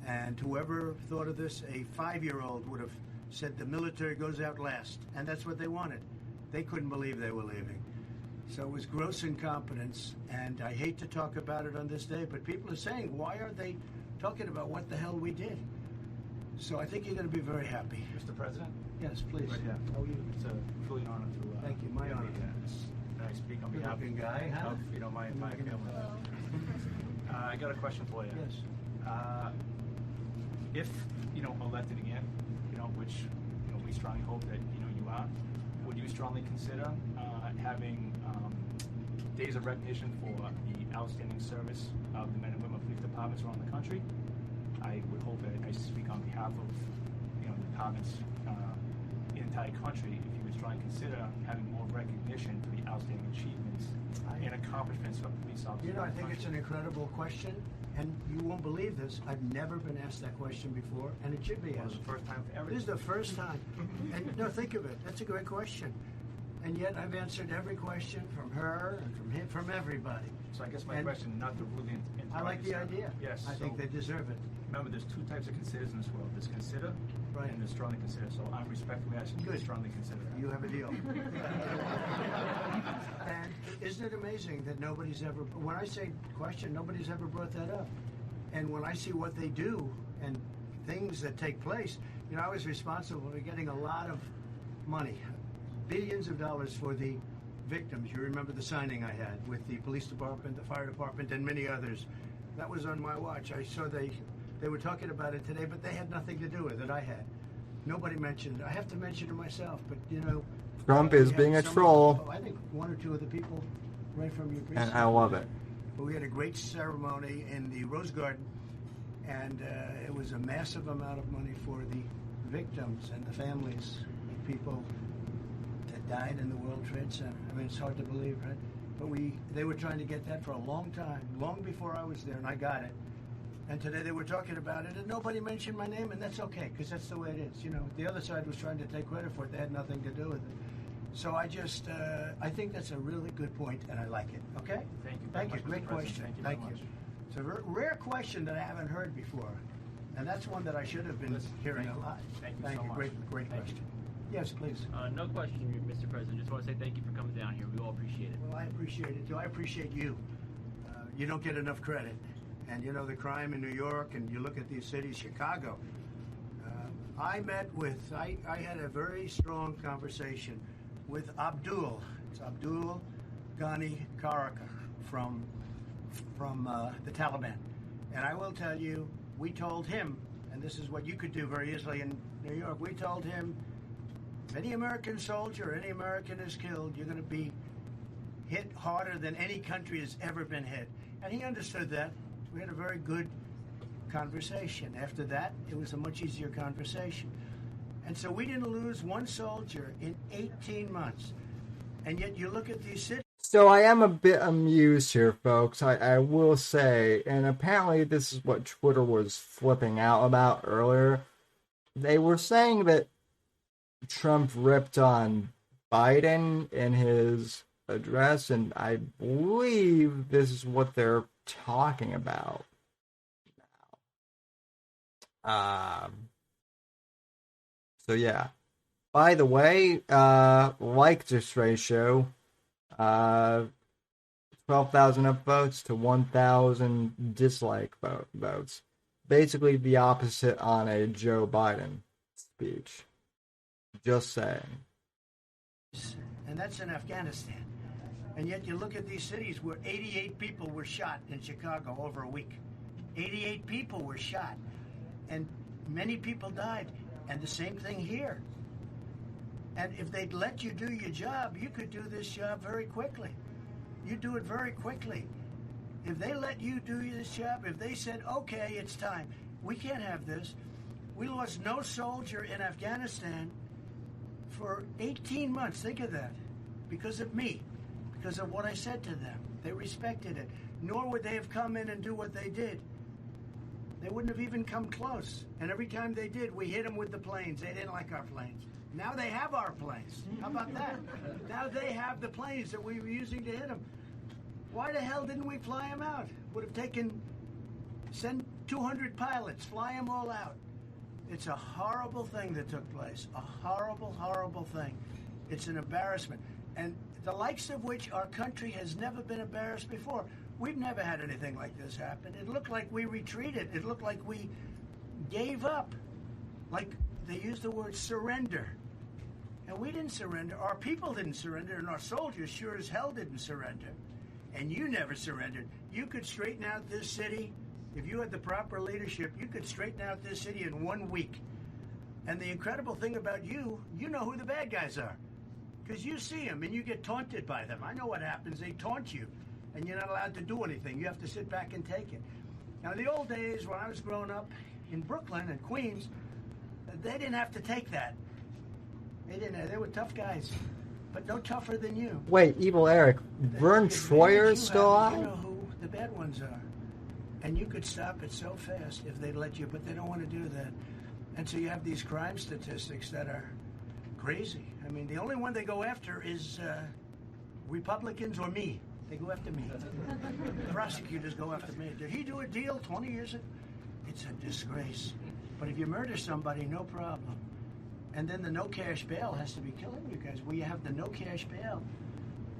And whoever thought of this, a 5-year-old would have said the military goes out last, and that's what they wanted. They couldn't believe they were leaving. So it was gross incompetence, and I hate to talk about it on this day, but people are saying, why aren't they talking about what the hell we did? So I think you're going to be very happy. Mr. President? Yes, please. Right, yeah. How are you? It's a truly an honor to... Thank you. My honor. I speak on behalf Good-looking guy, huh? of, my family. I got a question for you. Yes. If, elected again, which, we strongly hope that, you are, would you strongly consider having days of recognition for the outstanding service of the men and women of police departments around the country? I would hope that I speak on behalf of, the departments in the entire country, if you would strongly consider having more recognition for the outstanding achievements and accomplishments of police officers. I think it's an incredible question, and you won't believe this. I've never been asked that question before, and it should be asked. It's the first time for everyone. This is the first time. And no, think of it. That's a great question. And yet I've answered every question from her and from him, from everybody. So I guess my question, not to really I like the idea. Yes. I think they deserve it. Remember, there's two types of considers in this world. There's consider and there's strongly consider. So I'm respectfully asking you to strongly consider that. You have a deal. And isn't it amazing that nobody's ever, when I say question, nobody's ever brought that up. And when I see what they do and things that take place, I was responsible for getting a lot of money, billions of dollars for the victims. You remember the signing I had with the police department, the fire department, and many others. That was on my watch. I saw they were talking about it today, but they had nothing to do with it. I had. Nobody mentioned it. I have to mention it myself, but Trump is being a troll. I think one or two of the people right from your precinct. And I love it. But we had a great ceremony in the Rose Garden, and it was a massive amount of money for the victims and the families of people that died in the World Trade Center. I mean, it's hard to believe, right? But they were trying to get that for a long time, long before I was there, and I got it. And today they were talking about it, and nobody mentioned my name, and that's okay, because that's the way it is. The other side was trying to take credit for it. They had nothing to do with it. So I think that's a really good point, and I like it. Okay? Thank you. Great question. Thank you. It's a rare question that I haven't heard before, and that's one that I should have been hearing a lot. Thank you so much. Great question. Yes, please. No question, Mr. President. Just want to say thank you for coming down here. We all appreciate it. Well, I appreciate it, too. I appreciate you. You don't get enough credit. And the crime in New York, and you look at these cities, Chicago. I had a very strong conversation with Abdul. It's Abdul Ghani Karaka from the Taliban. And I will tell you, we told him, and this is what you could do very easily in New York, we told him, if any American soldier, any American is killed, you're going to be hit harder than any country has ever been hit. And he understood that. We had a very good conversation. After that, it was a much easier conversation. And so we didn't lose one soldier in 18 months. And yet you look at these cities. So I am a bit amused here, folks. I will say, and apparently this is what Twitter was flipping out about earlier. They were saying that Trump ripped on Biden in his address, and I believe this is what they're talking about now. So yeah. By the way, like this ratio, 12,000 upvotes to 1,000 dislike votes. Basically the opposite on a Joe Biden speech. Just saying. And that's in Afghanistan. And yet you look at these cities where 88 people were shot in Chicago over a week. 88 people were shot. And many people died. And the same thing here. And if they'd let you do your job, you could do this job very quickly. You do it very quickly. If they let you do this job, if they said, okay, it's time, we can't have this. We lost no soldier in Afghanistan for 18 months. Think of that. Because of me. Because of what I said to them. They respected it. Nor would they have come in and do what they did. They wouldn't have even come close. And every time they did, we hit them with the planes. They didn't like our planes. Now they have our planes. How about that? Now they have the planes that we were using to hit them. Why the hell didn't we fly them out? Would have send 200 pilots, fly them all out. It's a horrible thing that took place. A horrible, horrible thing. It's an embarrassment. And the likes of which our country has never been embarrassed before. We've never had anything like this happen. It looked like we retreated. It looked like we gave up. Like they used the word surrender. And we didn't surrender. Our people didn't surrender, and our soldiers sure as hell didn't surrender. And you never surrendered. You could straighten out this city. If you had the proper leadership, you could straighten out this city in 1 week. And the incredible thing about you know who the bad guys are. Because you see them, and you get taunted by them. I know what happens. They taunt you, and you're not allowed to do anything. You have to sit back and take it. Now, in the old days, when I was growing up in Brooklyn and Queens, they didn't have to take that. They were tough guys, but no tougher than you. Wait, Evil Eric, Vern Troyer is still alive? You know who the bad ones are. And you could stop it so fast if they'd let you, but they don't want to do that. And so you have these crime statistics that are crazy. I mean, the only one they go after is Republicans or me. They go after me. Prosecutors go after me. Did he do a deal 20 years ago? It's a disgrace. But if you murder somebody, no problem. And then the no cash bail has to be killing you guys. Where you have the no cash bail,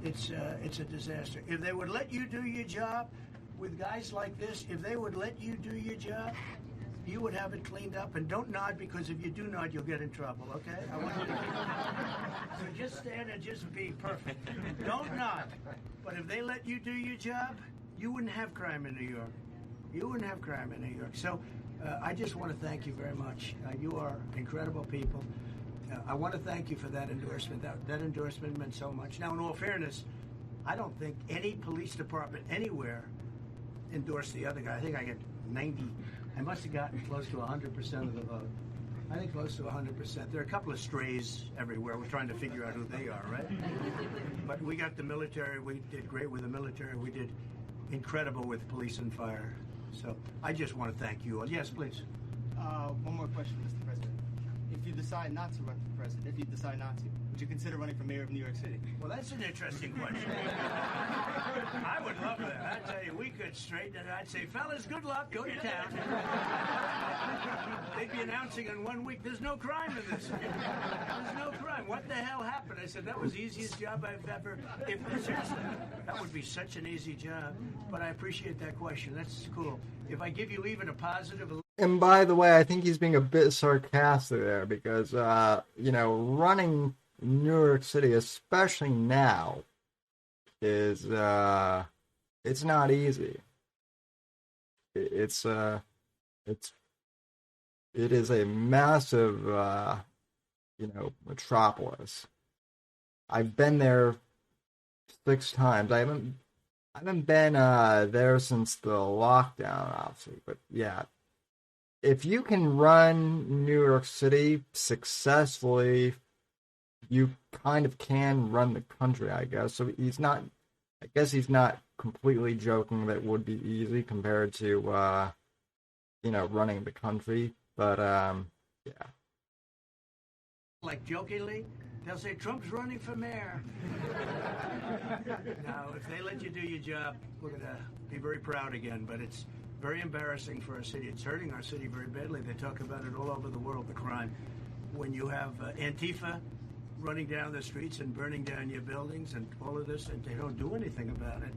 it's a disaster. If they would let you do your job with guys like this, if they would let you do your job, you would have it cleaned up. And don't nod, because if you do nod, you'll get in trouble, okay? I want you to so just stand and just be perfect. Don't nod. But if they let you do your job, you wouldn't have crime in New York. You wouldn't have crime in New York. So I just want to thank you very much. You are incredible people. I want to thank you for that endorsement. That endorsement meant so much. Now, in all fairness, I don't think any police department anywhere endorsed the other guy. I think I get 90. I must have gotten close to 100% of the vote. I think close to 100%. There are a couple of strays everywhere. We're trying to figure out who they are, right? But we got the military. We did great with the military. We did incredible with police and fire. So I just want to thank you all. Yes, please. One more question, Mr. President. If you decide not to run for president, if you decide not to, would you consider running for mayor of New York City? Well, that's an interesting question. I would love that. I tell you, we could straighten it. I'd say, fellas, good luck. Go to town. They'd be announcing in 1 week, there's no crime in this. There's no crime. What the hell happened? I said, that was the easiest job I've ever... Seriously, that would be such an easy job. But I appreciate that question. That's cool. If I give you even a positive... And by the way, I think he's being a bit sarcastic there because, running New York City, especially now, is, it's not easy. It is a massive, metropolis. I've been there 6 times. I haven't been there since the lockdown, obviously, but yeah. If you can run New York City successfully, you kind of can run the country, I guess. So he's not completely joking that it would be easy compared to, running the country. But, yeah. Like jokingly, they'll say, Trump's running for mayor. Now, if they let you do your job, we're going to be very proud again, but it's very embarrassing for our city. It's hurting our city very badly. They talk about it all over the world, the crime. When you have Antifa running down the streets and burning down your buildings and all of this, and they don't do anything about it,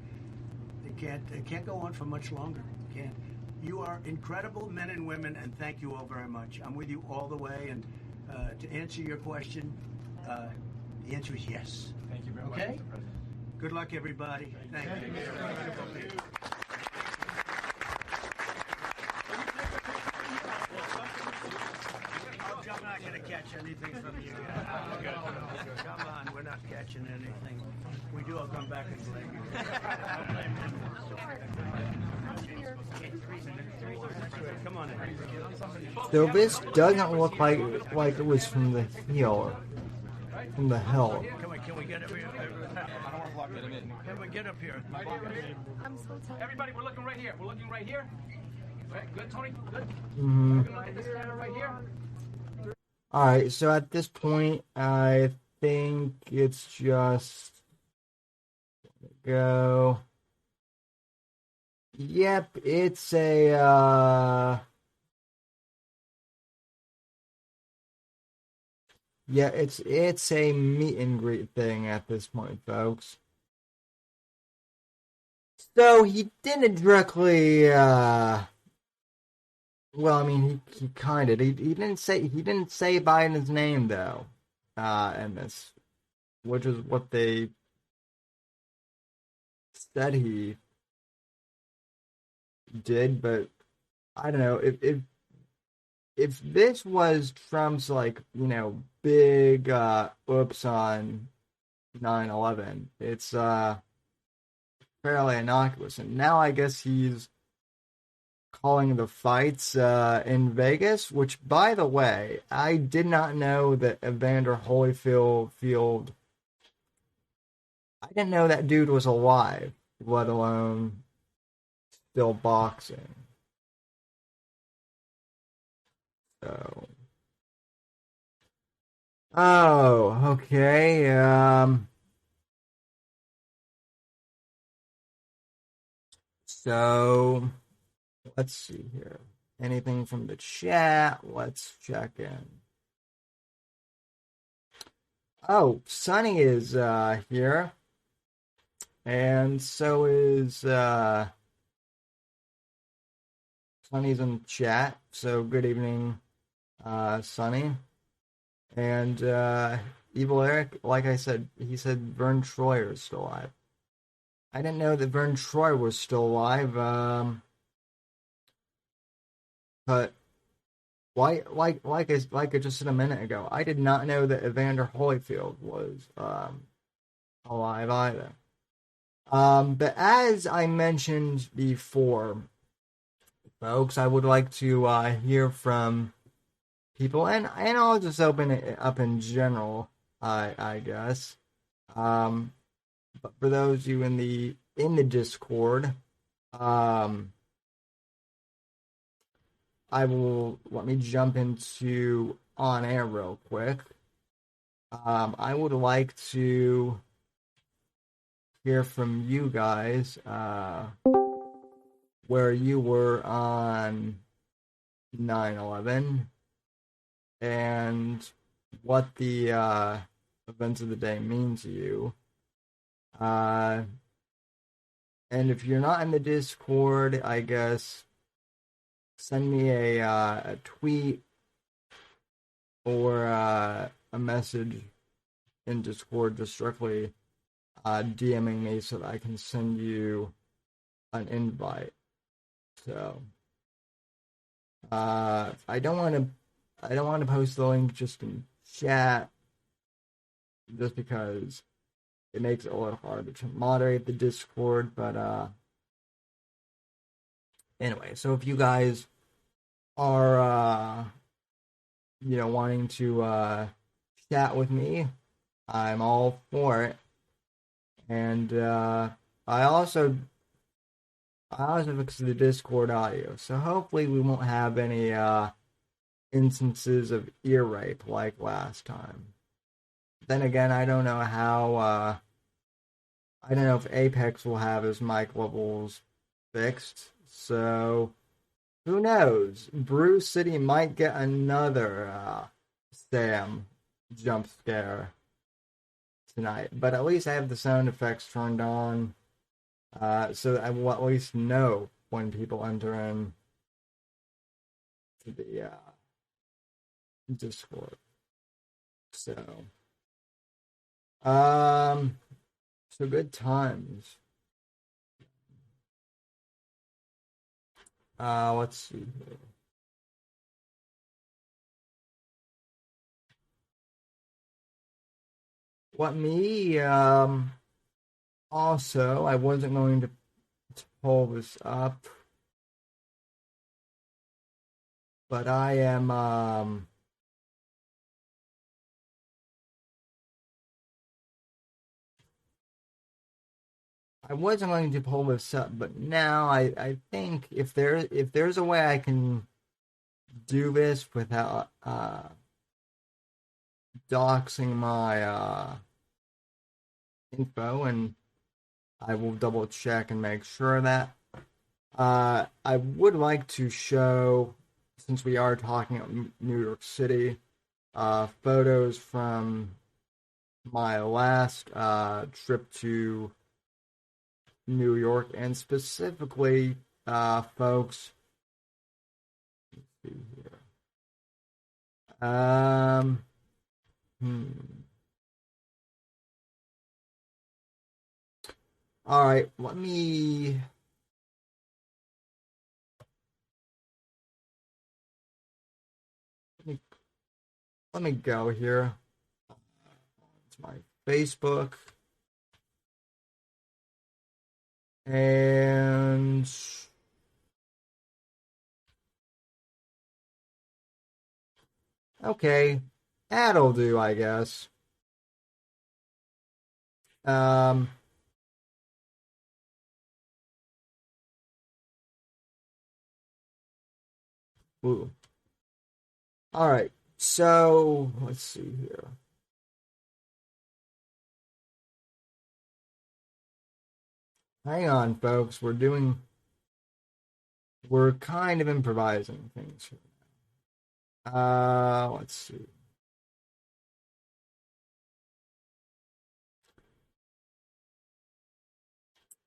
it can't go on for much longer. It can't. You are incredible men and women, and thank you all very much. I'm with you all the way, and to answer your question, the answer is yes. Thank you very much, okay? Mr. President. Good luck, everybody. Thank you. I'm not going to catch anything from you. Come on, we're not catching anything. We do, I'll come back and blame you. Come on in. So this doesn't look like it was from the hill. From the hill. Can we get up here? I don't want to block it. Can we get up here? I'm so tired. Everybody, we're looking right here. We're looking right here. Right, good, Tony? Good? Mm-hmm. Looking at this camera right here. Alright, so at this point, I think it's just... Go... Yep, it's a, Yeah, it's a meet and greet thing at this point, folks. So he didn't directly well, I mean, he kind of he didn't say Biden's name though, in this, which is what they said he did. But I don't know if this was Trump's like big oops on 9/11. It's fairly innocuous, and now I guess he's calling the fights in Vegas, which, by the way, I did not know that Evander Holyfield. I didn't know that dude was alive, let alone still boxing. So, oh, okay. So let's see here. Anything from the chat? Let's check in. Oh, Sunny is here. And so is Sunny's in chat. So good evening, Sunny. And Evil Eric, like I said, he said Vern Troyer is still alive. I didn't know that Vern Troyer was still alive. But like I just said a minute ago, I did not know that Evander Holyfield was alive either. But as I mentioned before, folks, I would like to hear from people, and I'll just open it up in general, I guess. But for those of you in the Discord, let me jump into on air real quick. I would like to hear from you guys where you were on 9/11 and what the events of the day mean to you. And if you're not in the Discord, I guess send me a tweet or a message in Discord, just directly DMing me so that I can send you an invite. So I don't want to post the link just in chat, just because it makes it a little harder to moderate the Discord. But anyway, so if you guys are wanting to chat with me, I'm all for it. And I also fixed the Discord audio, so hopefully we won't have any instances of ear rape like last time. Then again, I don't know how. I don't know if Apex will have his mic levels fixed, so who knows? Brew City might get another Sam jump scare tonight, but at least I have the sound effects turned on, so I will at least know when people enter in to the Discord. So good times. Let's see here. Let me also, I wasn't going to pull this up, but I am I wasn't going to pull this up, but now I think if there's a way I can do this without doxing my info, and I will double check and make sure that I would like to show, since we are talking about New York City, photos from my last trip to New York, and specifically, folks. Let's see here. All right, let me go here. It's my Facebook. And okay, that'll do, I guess. Ooh. All right, so let's see here. Hang on, folks. We're kind of improvising things here. Let's see.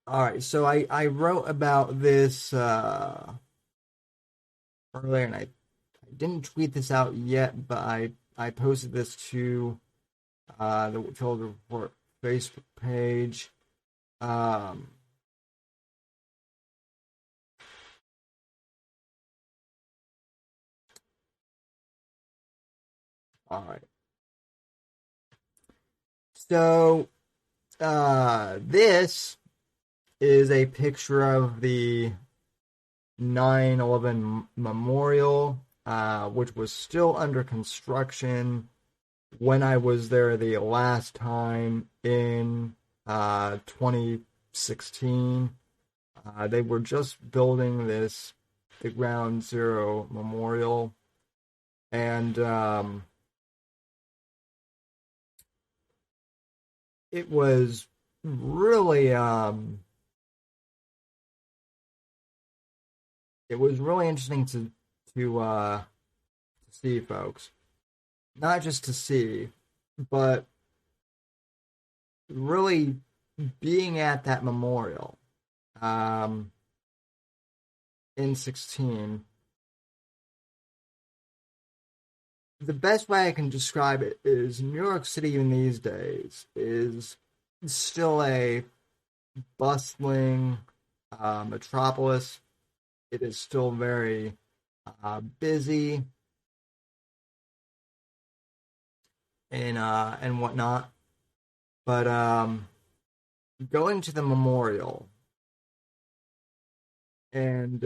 All right, so I wrote about this earlier, and I didn't tweet this out yet, but I posted this to the Whitfield Report Facebook page. All right. So this is a picture of the 9/11 memorial, which was still under construction when I was there the last time in 2016. They were just building the Ground Zero Memorial, and it was really interesting to see, folks. Not just to see, but really being at that memorial in 16. The best way I can describe it is New York City in these days is still a bustling metropolis. It is still very busy and whatnot. But going to the memorial and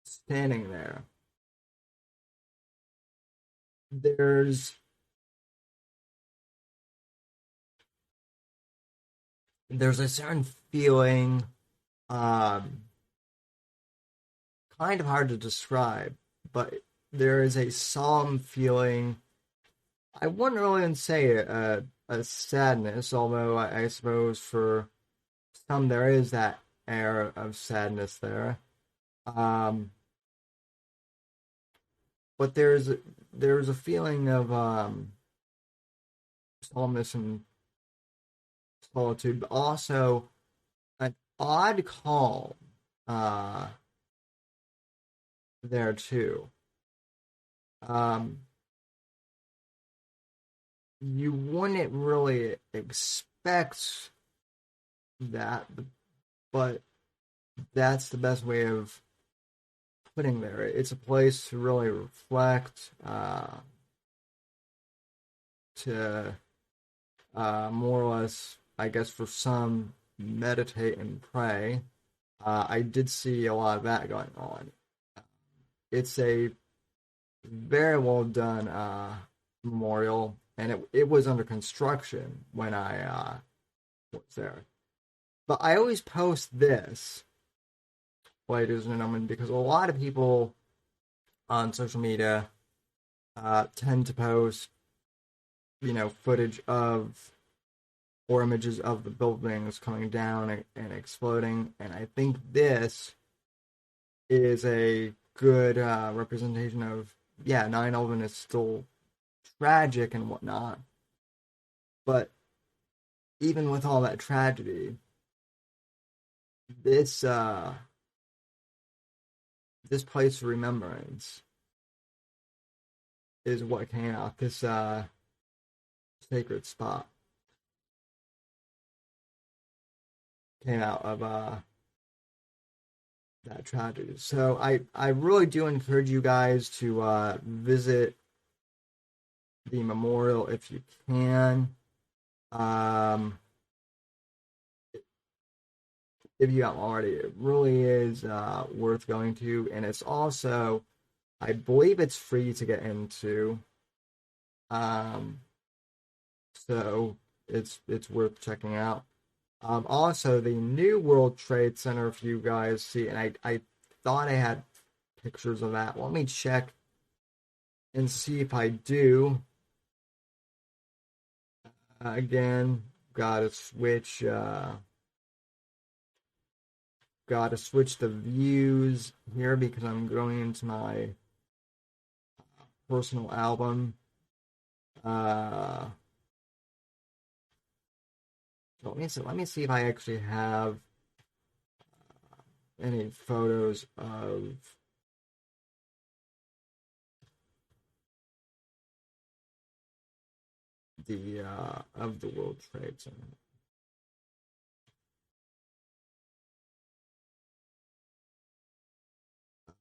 standing there, there's a certain feeling, kind of hard to describe, but there is a solemn feeling. I wouldn't really say a sadness, although I suppose for some there is that air of sadness there. But there's a feeling of solemnness and solitude, but also an odd calm there too. You wouldn't really expect that, but that's the best way of putting there. It's a place to really reflect, to more or less, I guess, for some, meditate and pray. I did see a lot of that going on. It's a very well done memorial, and it was under construction when I was there. But I always post this, ladies and gentlemen, because a lot of people on social media tend to post, footage of or images of the buildings coming down and exploding, and I think this is a good representation of yeah, 9/11 is still tragic and whatnot, but even with all that tragedy, this this place of remembrance is what came out. This sacred spot came out of that tragedy. So I really do encourage you guys to visit the memorial if you can. If you haven't already, it really is worth going to, and it's also, I believe it's free to get into. So it's worth checking out. Also, the new World Trade Center, if you guys see, and I thought I had pictures of that. Let me check and see if I do. Again, gotta switch the views here because I'm going into my personal album. So let me see if I actually have any photos of the World Trade Center.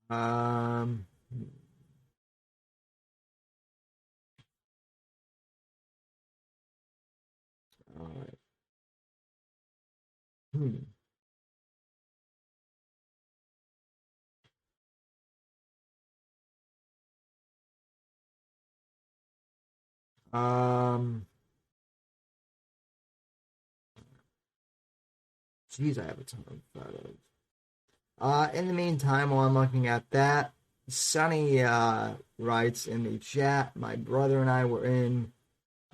Um, all right. Geez, I have a ton of photos. In the meantime, while I'm looking at that, Sunny writes in the chat, my brother and I were in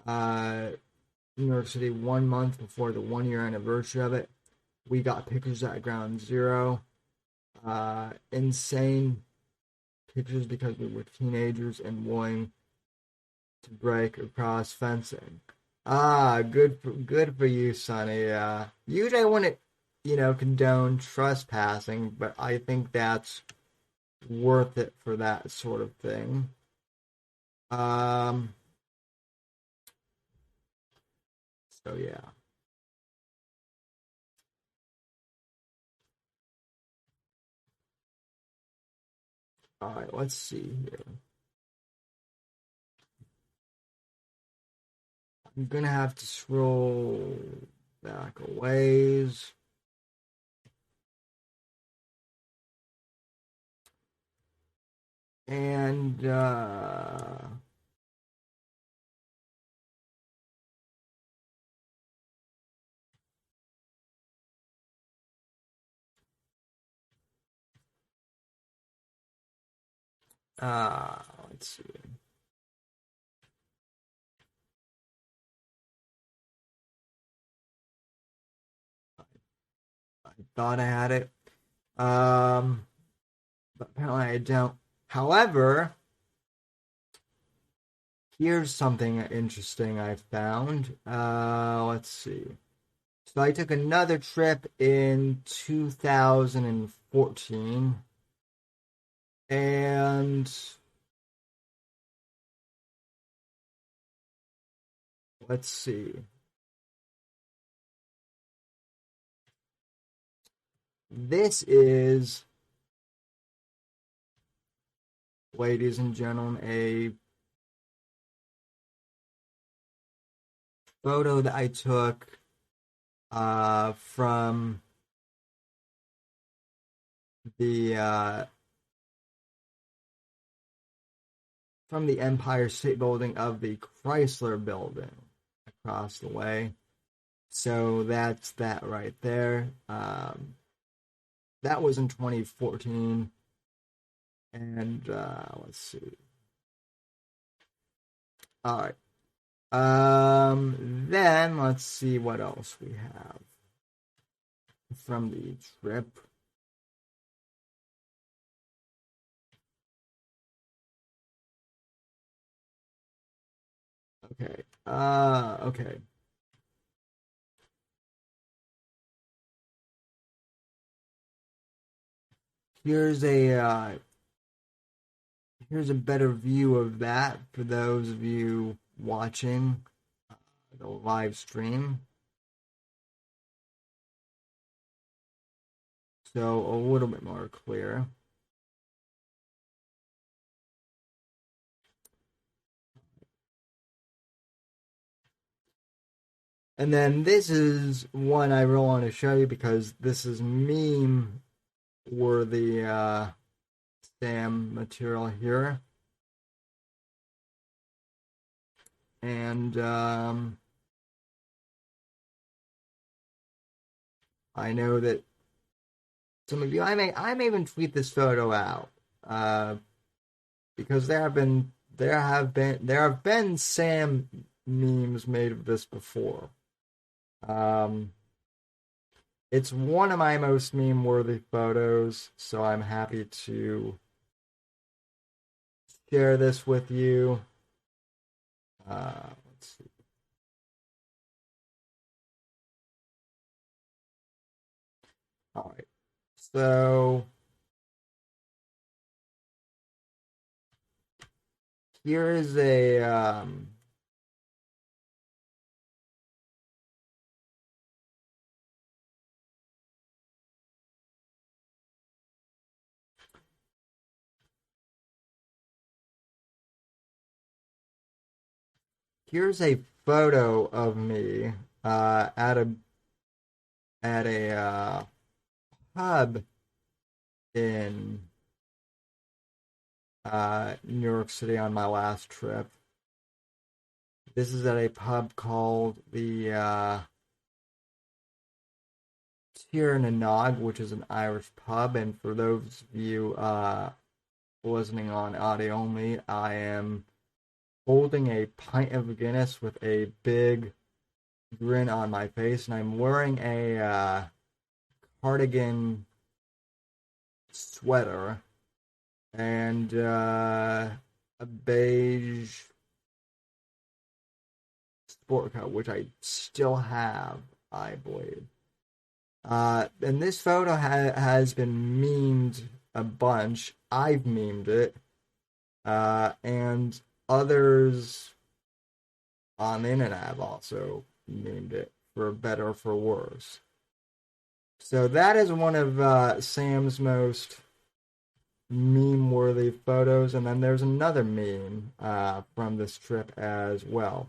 New York City 1 month before the 1 year anniversary of it. We got pictures at Ground Zero. Insane pictures because we were teenagers and willing to break across fencing. Good for you, Sonny. Usually I wouldn't, condone trespassing, but I think that's worth it for that sort of thing. So yeah. All right, let's see here. I'm gonna have to scroll back a ways. And let's see. I thought I had it. But apparently I don't. However, here's something interesting I found. Let's see. So I took another trip in 2014. And let's see. This is, ladies and gentlemen, a photo that I took from the Empire State Building of the Chrysler Building across the way. So that's that right there. That was in 2014. And let's see. All right. Then let's see what else we have from the trip. Okay. Okay. Here's a better view of that for those of you watching the live stream. So a little bit more clear. And then this is one I really want to show you because this is meme worthy Sam material here. And I know that some of you, I may even tweet this photo out because there have been Sam memes made of this before. It's one of my most meme-worthy photos, so I'm happy to share this with you. Let's see. All right, so here is a here's a photo of me at a pub in New York City on my last trip. This is at a pub called the Tir na Nog, which is an Irish pub. And for those of you listening on audio only, I am holding a pint of Guinness with a big grin on my face, and I'm wearing a cardigan sweater and a beige sport coat, which I still have, I believe. And this photo has been memed a bunch. I've memed it. And others on the internet have also memed it, for better or for worse. So that is one of Sam's most meme-worthy photos. And then there's another meme from this trip as well.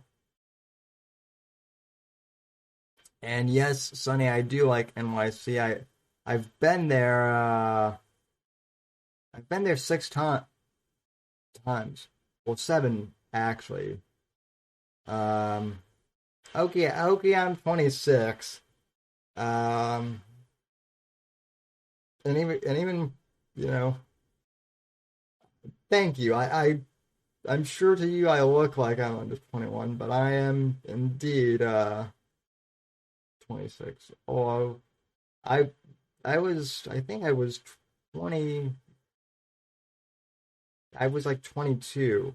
And yes, Sonny, I do like NYC. I've been there. I've been there 6 times. Well, 7 actually. Okay, I'm 26. And even you know, thank you. I'm sure to you I look like I'm under 21, but I am indeed 26. Oh, I think I was 20. I was like 22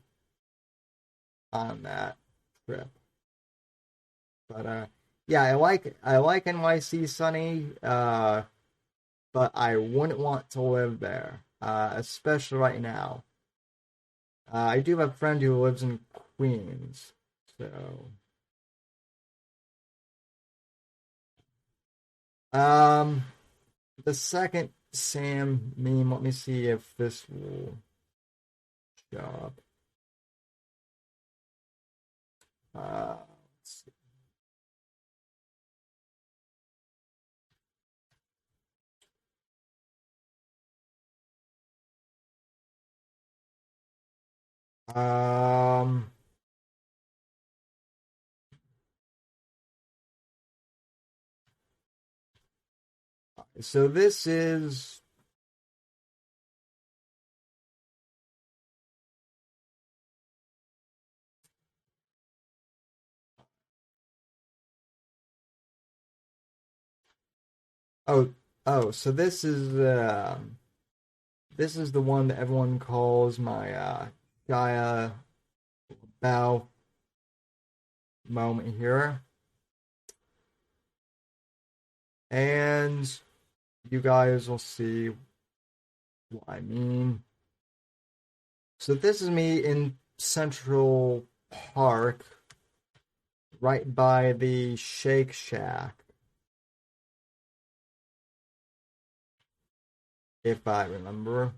on that trip. But yeah, I like NYC, Sunny. But I wouldn't want to live there, especially right now. I do have a friend who lives in Queens, so the second Sam meme. Let me see if this will show up. Let's see. So this is so this is the one that everyone calls my Shia LaBeouf moment here. And you guys will see what I mean. So this is me in Central Park, right by the Shake Shack, if I remember.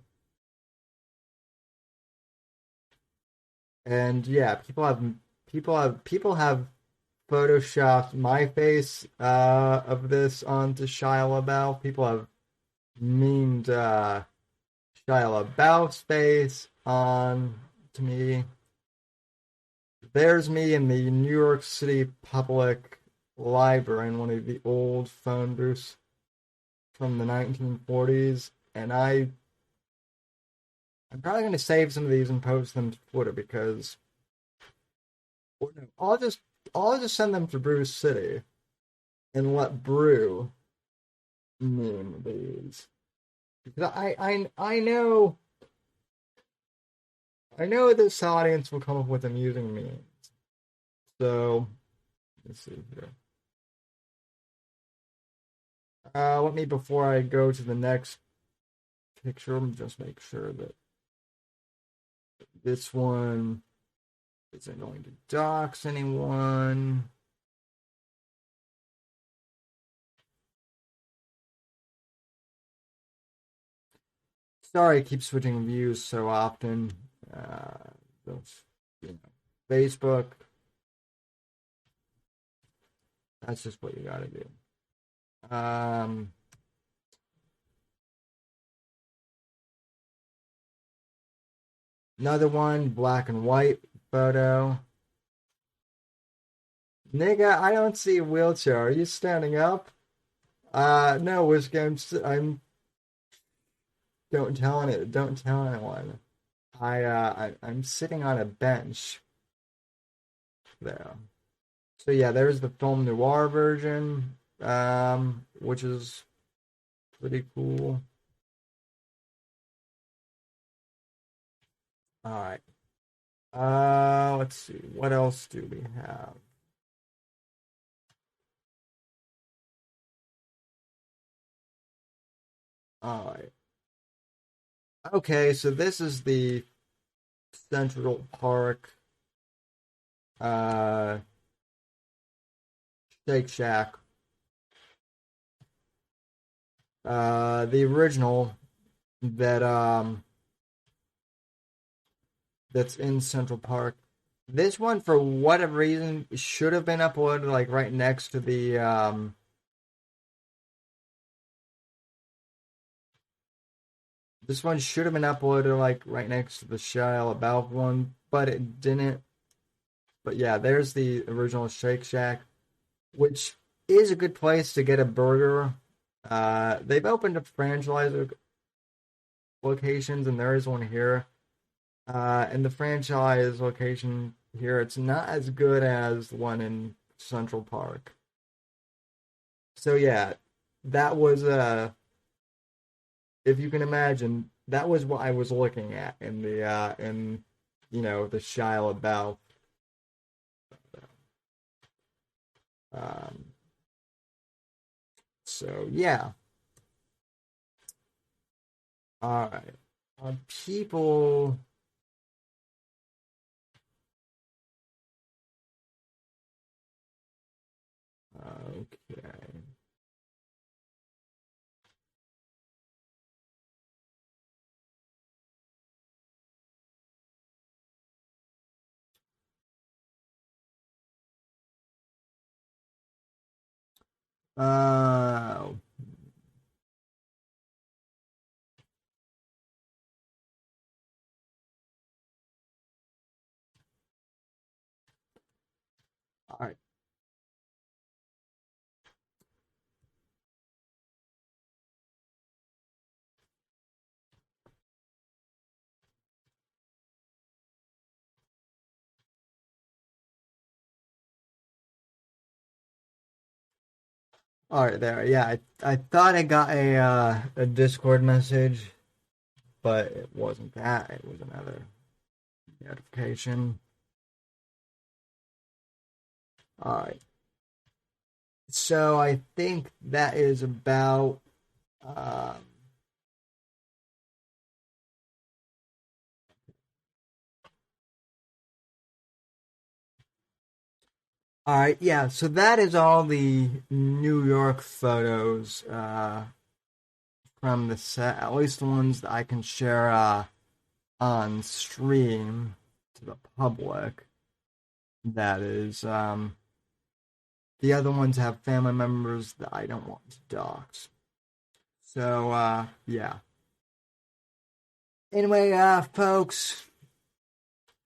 And yeah, people have photoshopped my face of this onto Shia LaBeouf. People have memed Shia LaBeouf's face on to me. There's me in the New York City Public Library in one of the old phone booths from the 1940s, and I'm probably going to save some of these and post them to Twitter because I'll just send them to Brew City and let Brew meme these. Because I know this audience will come up with amusing memes. So let's see here. Let me, before I go to the next picture, just make sure that this one isn't going to dox anyone. Sorry, I keep switching views so often. Facebook. That's just what you gotta do. Another one, black and white photo. Nigga, I don't see a wheelchair. Are you standing up? No, Whiskey, I'm don't tell anyone. I'm sitting on a bench there. So yeah, there's the film noir version, which is pretty cool. All right. Let's see. What else do we have? All right. Okay, so this is the Central Park Shake Shack. The original that that's in Central Park. This one, for whatever reason, should have been uploaded like right next to the this one should have been uploaded like right next to the Shia LaBeouf one, but it didn't. But yeah, there's the original Shake Shack, which is a good place to get a burger. They've opened up franchise locations, and there is one here. And the franchise location here, it's not as good as the one in Central Park. So yeah, that was if you can imagine, that was what I was looking at in the the Shia LaBeouf. So yeah. All right. People. Okay. Uh, all right. All right, there. Yeah, I thought I got a Discord message, but it wasn't that. It was another notification. Alright. So I think that is about alright, yeah, so that is all the New York photos from the set, at least the ones that I can share on stream to the public. That is, the other ones have family members that I don't want to dox. So, yeah. Anyway, folks,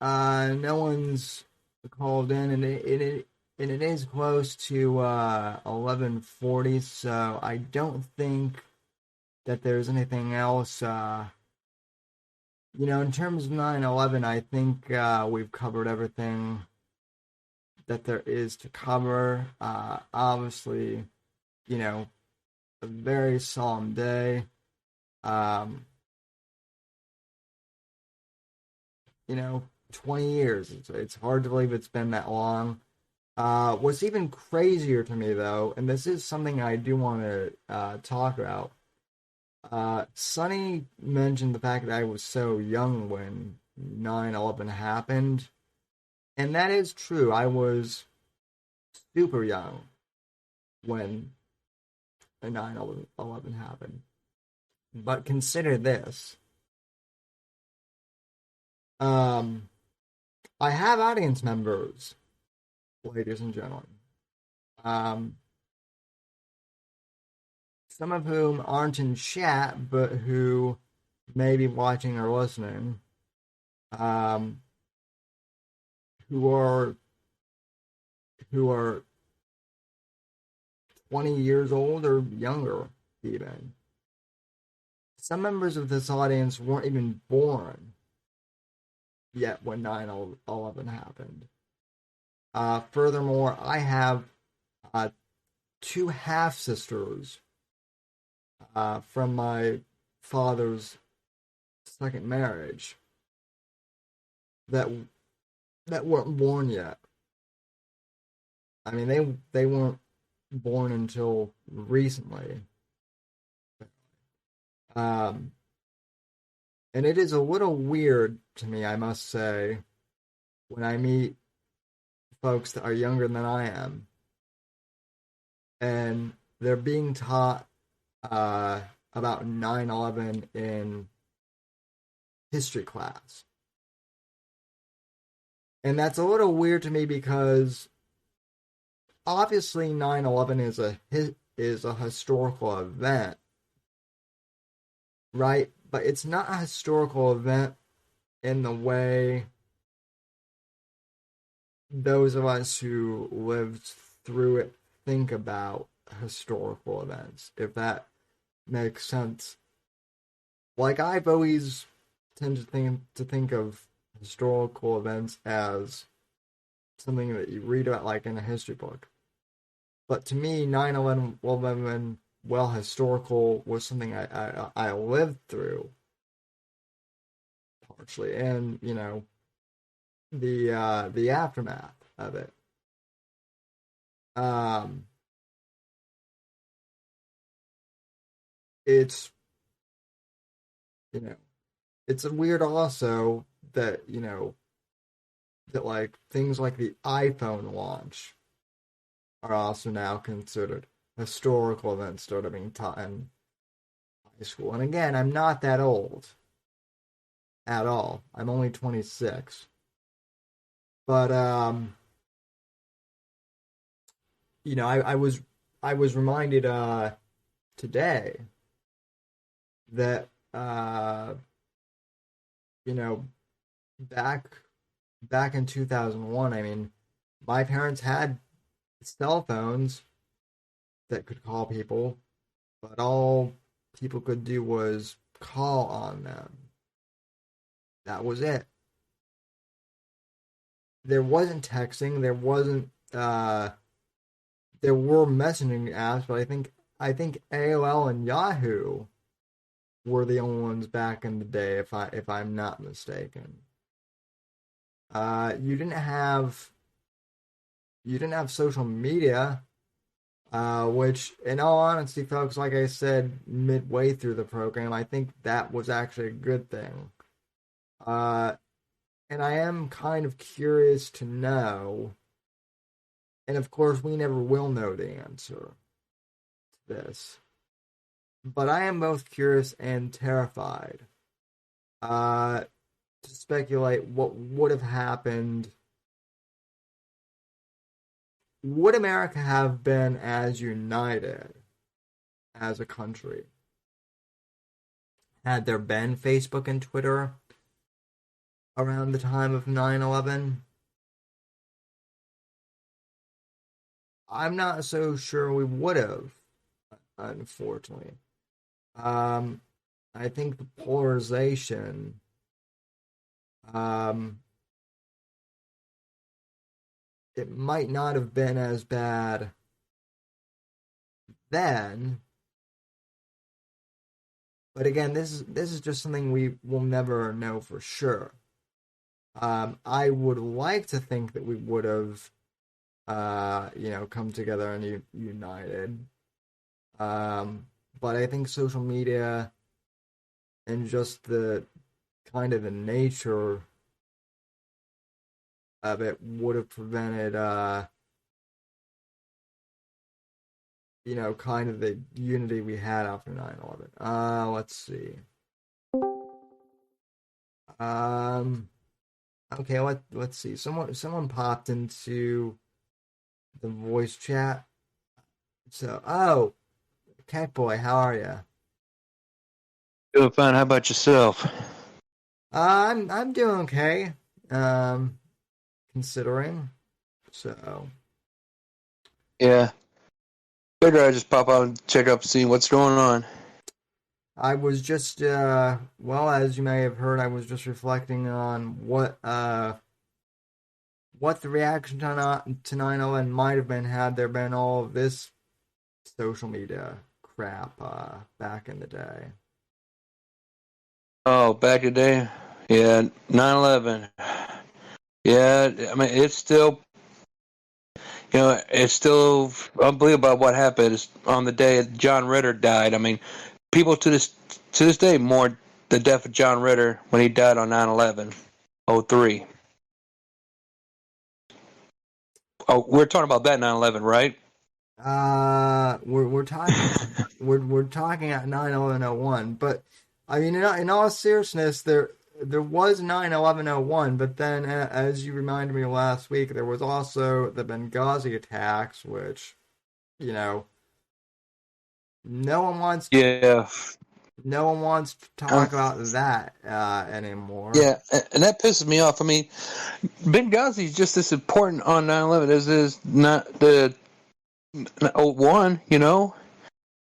no one's called in, and it is close to 11:40, so I don't think that there's anything else. In terms of 9/11, I think we've covered everything that there is to cover. Obviously, a very solemn day. 20 years. It's hard to believe it's been that long. What's even crazier to me, though, and this is something I do want to talk about. Sonny mentioned the fact that I was so young when 9/11 happened, and that is true. I was super young when 9/11 happened. But consider this. I have audience members, ladies and gentlemen. Some of whom aren't in chat, but who may be watching or listening. Who are 20 years old or younger, even. Some members of this audience weren't even born yet when 9/11 happened. Furthermore, I have two half-sisters from my father's second marriage that weren't born yet. I mean, they weren't born until recently. And it is a little weird to me, I must say, when I meet folks that are younger than I am, and they're being taught about 9/11 in history class. And that's a little weird to me because obviously 9/11 is a historical event, right? But it's not a historical event in the way those of us who lived through it think about historical events, if that makes sense. Like, I've always tended to think of historical events as something that you read about, like, in a history book. But to me, 9/11, well, historical was something I lived through, partially, and, the aftermath of it. It's, it's weird also that, that like things like the iPhone launch are also now considered historical events that are being taught in high school. And again, I'm not that old at all. I'm only 26. But I was reminded today that back in 2001, I mean, my parents had cell phones that could call people, but all people could do was call on them. That was it. There wasn't texting, there wasn't there were messaging apps, but I think AOL and Yahoo were the only ones back in the day, if I'm not mistaken. You didn't have you didn't have social media, which, in all honesty, folks, like I said midway through the program, I think that was actually a good thing. And I am kind of curious to know, and of course, we never will know the answer to this, but I am both curious and terrified to speculate what would have happened. Would America have been as united as a country had there been Facebook and Twitter around the time of 9/11? I'm not so sure we would have, unfortunately. I think the polarization it might not have been as bad then, but again, this is just something we will never know for sure. I would like to think that we would have, come together and united. But I think social media and just the kind of the nature of it would have prevented, kind of the unity we had after 9/11. Let's see. Okay, let's see. Someone popped into the voice chat. So, Cat Boy, how are you? Doing fine. How about yourself? I'm doing okay. Considering. So. Yeah. Figured I'd just pop out and check up, see what's going on. I was just, as you may have heard, I was just reflecting on what the reaction to 9/11 might have been had there been all of this social media crap back in the day. Oh, back in the day? Yeah, 9/11. Yeah, I mean, it's still, it's still unbelievable what happened on the day John Ritter died. I mean, people to this day mourn the death of John Ritter when he died on 9/11/03. Oh, we're talking about that 9/11, right? We're talking we're talking at 9/11/01, but I mean, in all seriousness, there was 9/11/01, but then as you reminded me last week, there was also the Benghazi attacks, which no one wants. Yeah. No one wants to talk about that anymore. Yeah, and that pisses me off. I mean, Benghazi is just as important on 9/11 as is not the 01,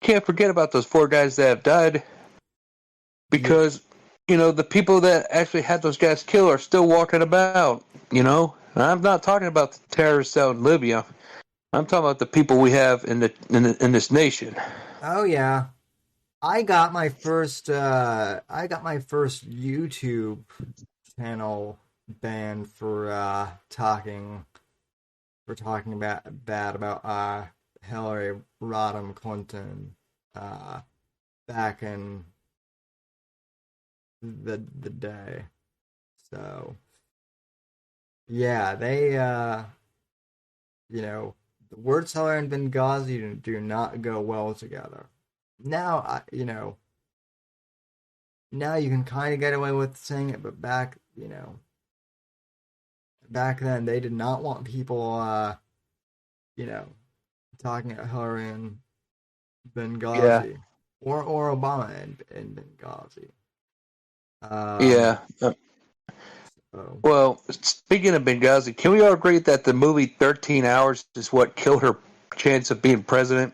Can't forget about those 4 guys that have died because, the people that actually had those guys killed are still walking about, I'm not talking about the terrorists out in Libya. I'm talking about the people we have in this nation. Oh, yeah. I got my first YouTube channel banned for talking bad about Hillary Rodham Clinton back in the day. So yeah, they the word seller and Benghazi do not go well together. Now now you can kind of get away with saying it, but back then they did not want people talking at Hillary and Benghazi or Obama and Benghazi. Yeah. Well, speaking of Benghazi, can we all agree that the movie 13 Hours is what killed her chance of being president?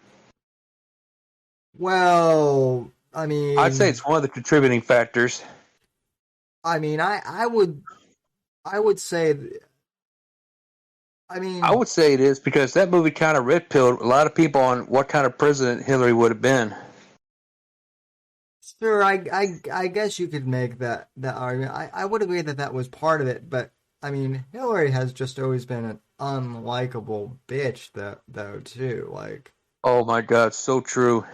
Well, I mean, I'd say it's one of the contributing factors. I mean, I would say, I would say it is because that movie kind of red-pilled a lot of people on what kind of president Hillary would have been. Sure, I guess you could make that argument. I would agree that was part of it, but I mean, Hillary has just always been unlikable bitch though too. Like, oh my God, so true.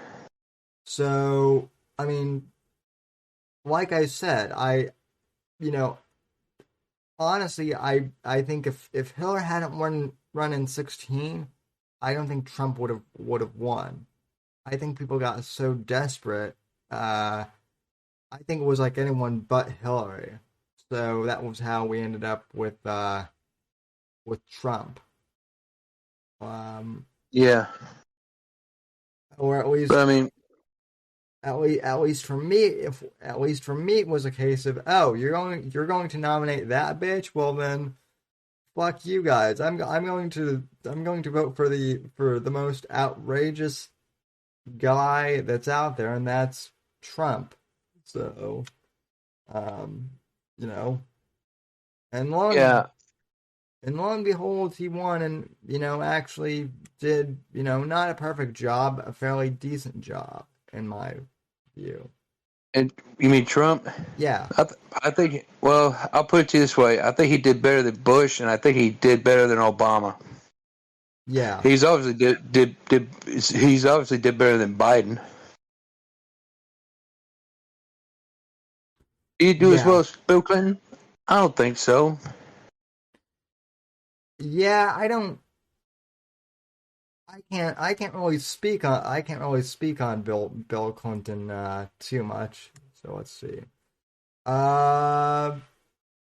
so I mean, like I said, you know, honestly, I think if Hillary hadn't run in 16, I don't think Trump would have won. I think people got so desperate. I think it was like anyone but Hillary. So that was how we ended up with Trump. Yeah. Or at least, But I mean, at least for me, it was a case of, oh, you're going to nominate that bitch. Well then, fuck you guys. I'm going to vote for the most outrageous guy that's out there, and that's Trump. So, you know, and yeah. lo and behold, he won, and actually did not a perfect job, a fairly decent job in my view. And you mean Trump? Yeah. I think. Well, I'll put it to you this way: I think he did better than Bush, and I think he did better than Obama. Yeah. He's obviously he's obviously did better than Biden. Did he do as well as Bill Clinton? I don't think so. Yeah, I can't really speak on Bill Clinton too much. So let's see.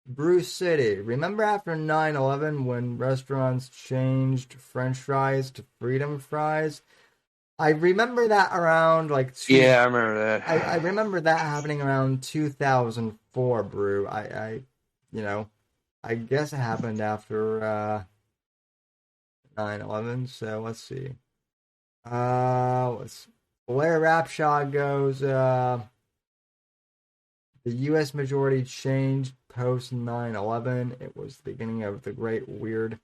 Bruce City. Remember after 9/11 when restaurants changed French fries to freedom fries? I remember that around Yeah, I remember that. I remember that happening around 2004, Brew. I guess it happened after 9/11. So let's see. Blair Rapshaw goes. The U.S. majority changed post 9/11. It was the beginning of the great weirdness.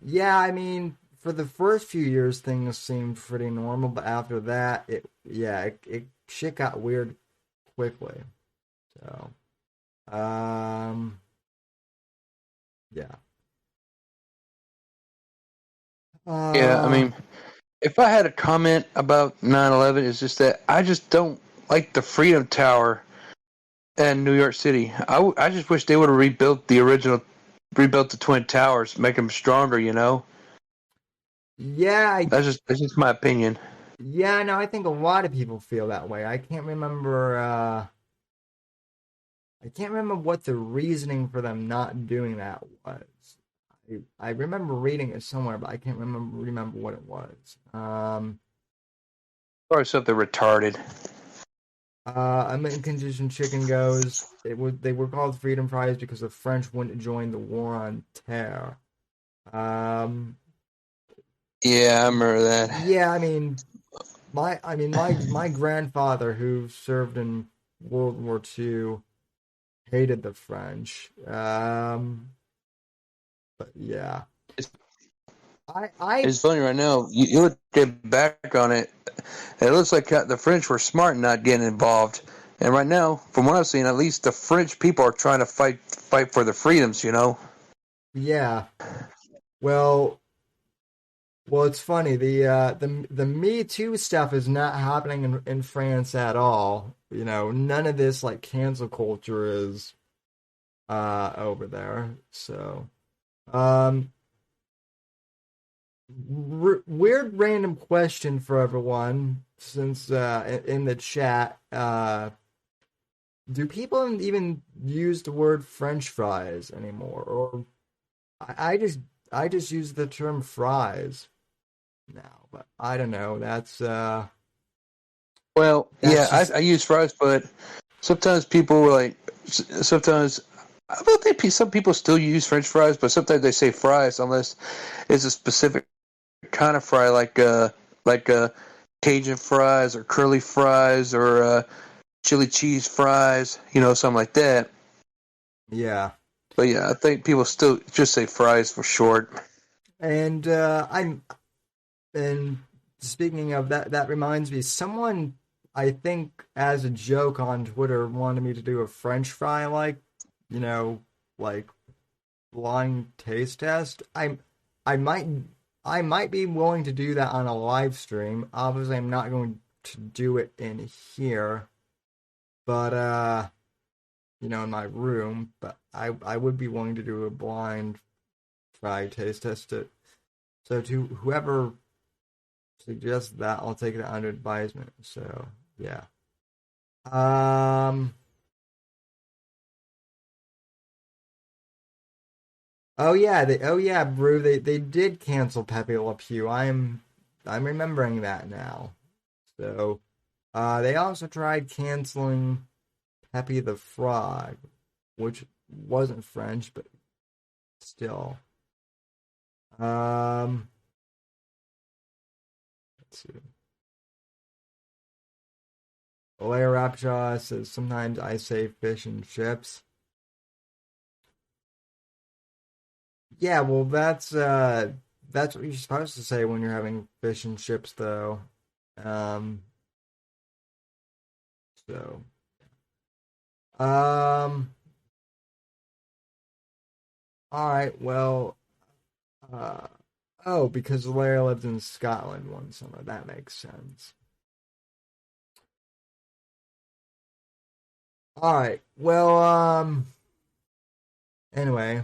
Yeah, I mean, for the first few years, things seemed pretty normal, but after that, it shit got weird quickly. So, yeah. Yeah, I mean, if I had a comment about 9/11, it's just that I just don't like the Freedom Tower in New York City. I just wish they would have rebuilt the Twin Towers, make them stronger. Yeah, that's just my opinion. Yeah, no, I think a lot of people feel that way. I can't remember what the reasoning for them not doing that was. I remember reading it somewhere, but I can't remember what it was. Or something retarded. A mint condition chicken goes. They were called freedom fries because the French wouldn't join the war on terror. Yeah, I remember that. Yeah, I mean, my grandfather who served in World War II hated the French. But yeah, It's funny right now. You look back on it, it looks like the French were smart in not getting involved. And right now, from what I've seen, at least the French people are trying to fight for their freedoms. Yeah. Well, it's funny. The Me Too stuff is not happening in France at all. None of this cancel culture is over there. So, weird random question for everyone since in the chat. Do people even use the word French fries anymore, or I just use the term fries now, but I don't know. That's well, yeah, I use fries, but sometimes people were sometimes I don't think some people still use French fries, but sometimes they say fries unless it's a specific kind of fry, like Cajun fries or curly fries or chili cheese fries, something like that. Yeah. But yeah, I think people still just say fries for short. And and speaking of that reminds me, someone I think as a joke on Twitter wanted me to do a French fry like blind taste test, I might be willing to do that on a live stream. Obviously, I'm not going to do it in here, but in my room. But I would be willing to do a blind fried taste test. So to whoever suggests that, I'll take it under advisement. So yeah. Oh yeah, Brew. They did cancel Pepe Le Pew. I'm remembering that now. So, they also tried canceling Pepe the Frog, which wasn't French, but still. Let's see. Blair Rapshaw says sometimes I say fish and chips. Yeah, well, that's what you're supposed to say when you're having fish and chips, though. Um, so, all right, well, uh, oh, because Lara lived in Scotland one summer. That makes sense. All right, well, anyway.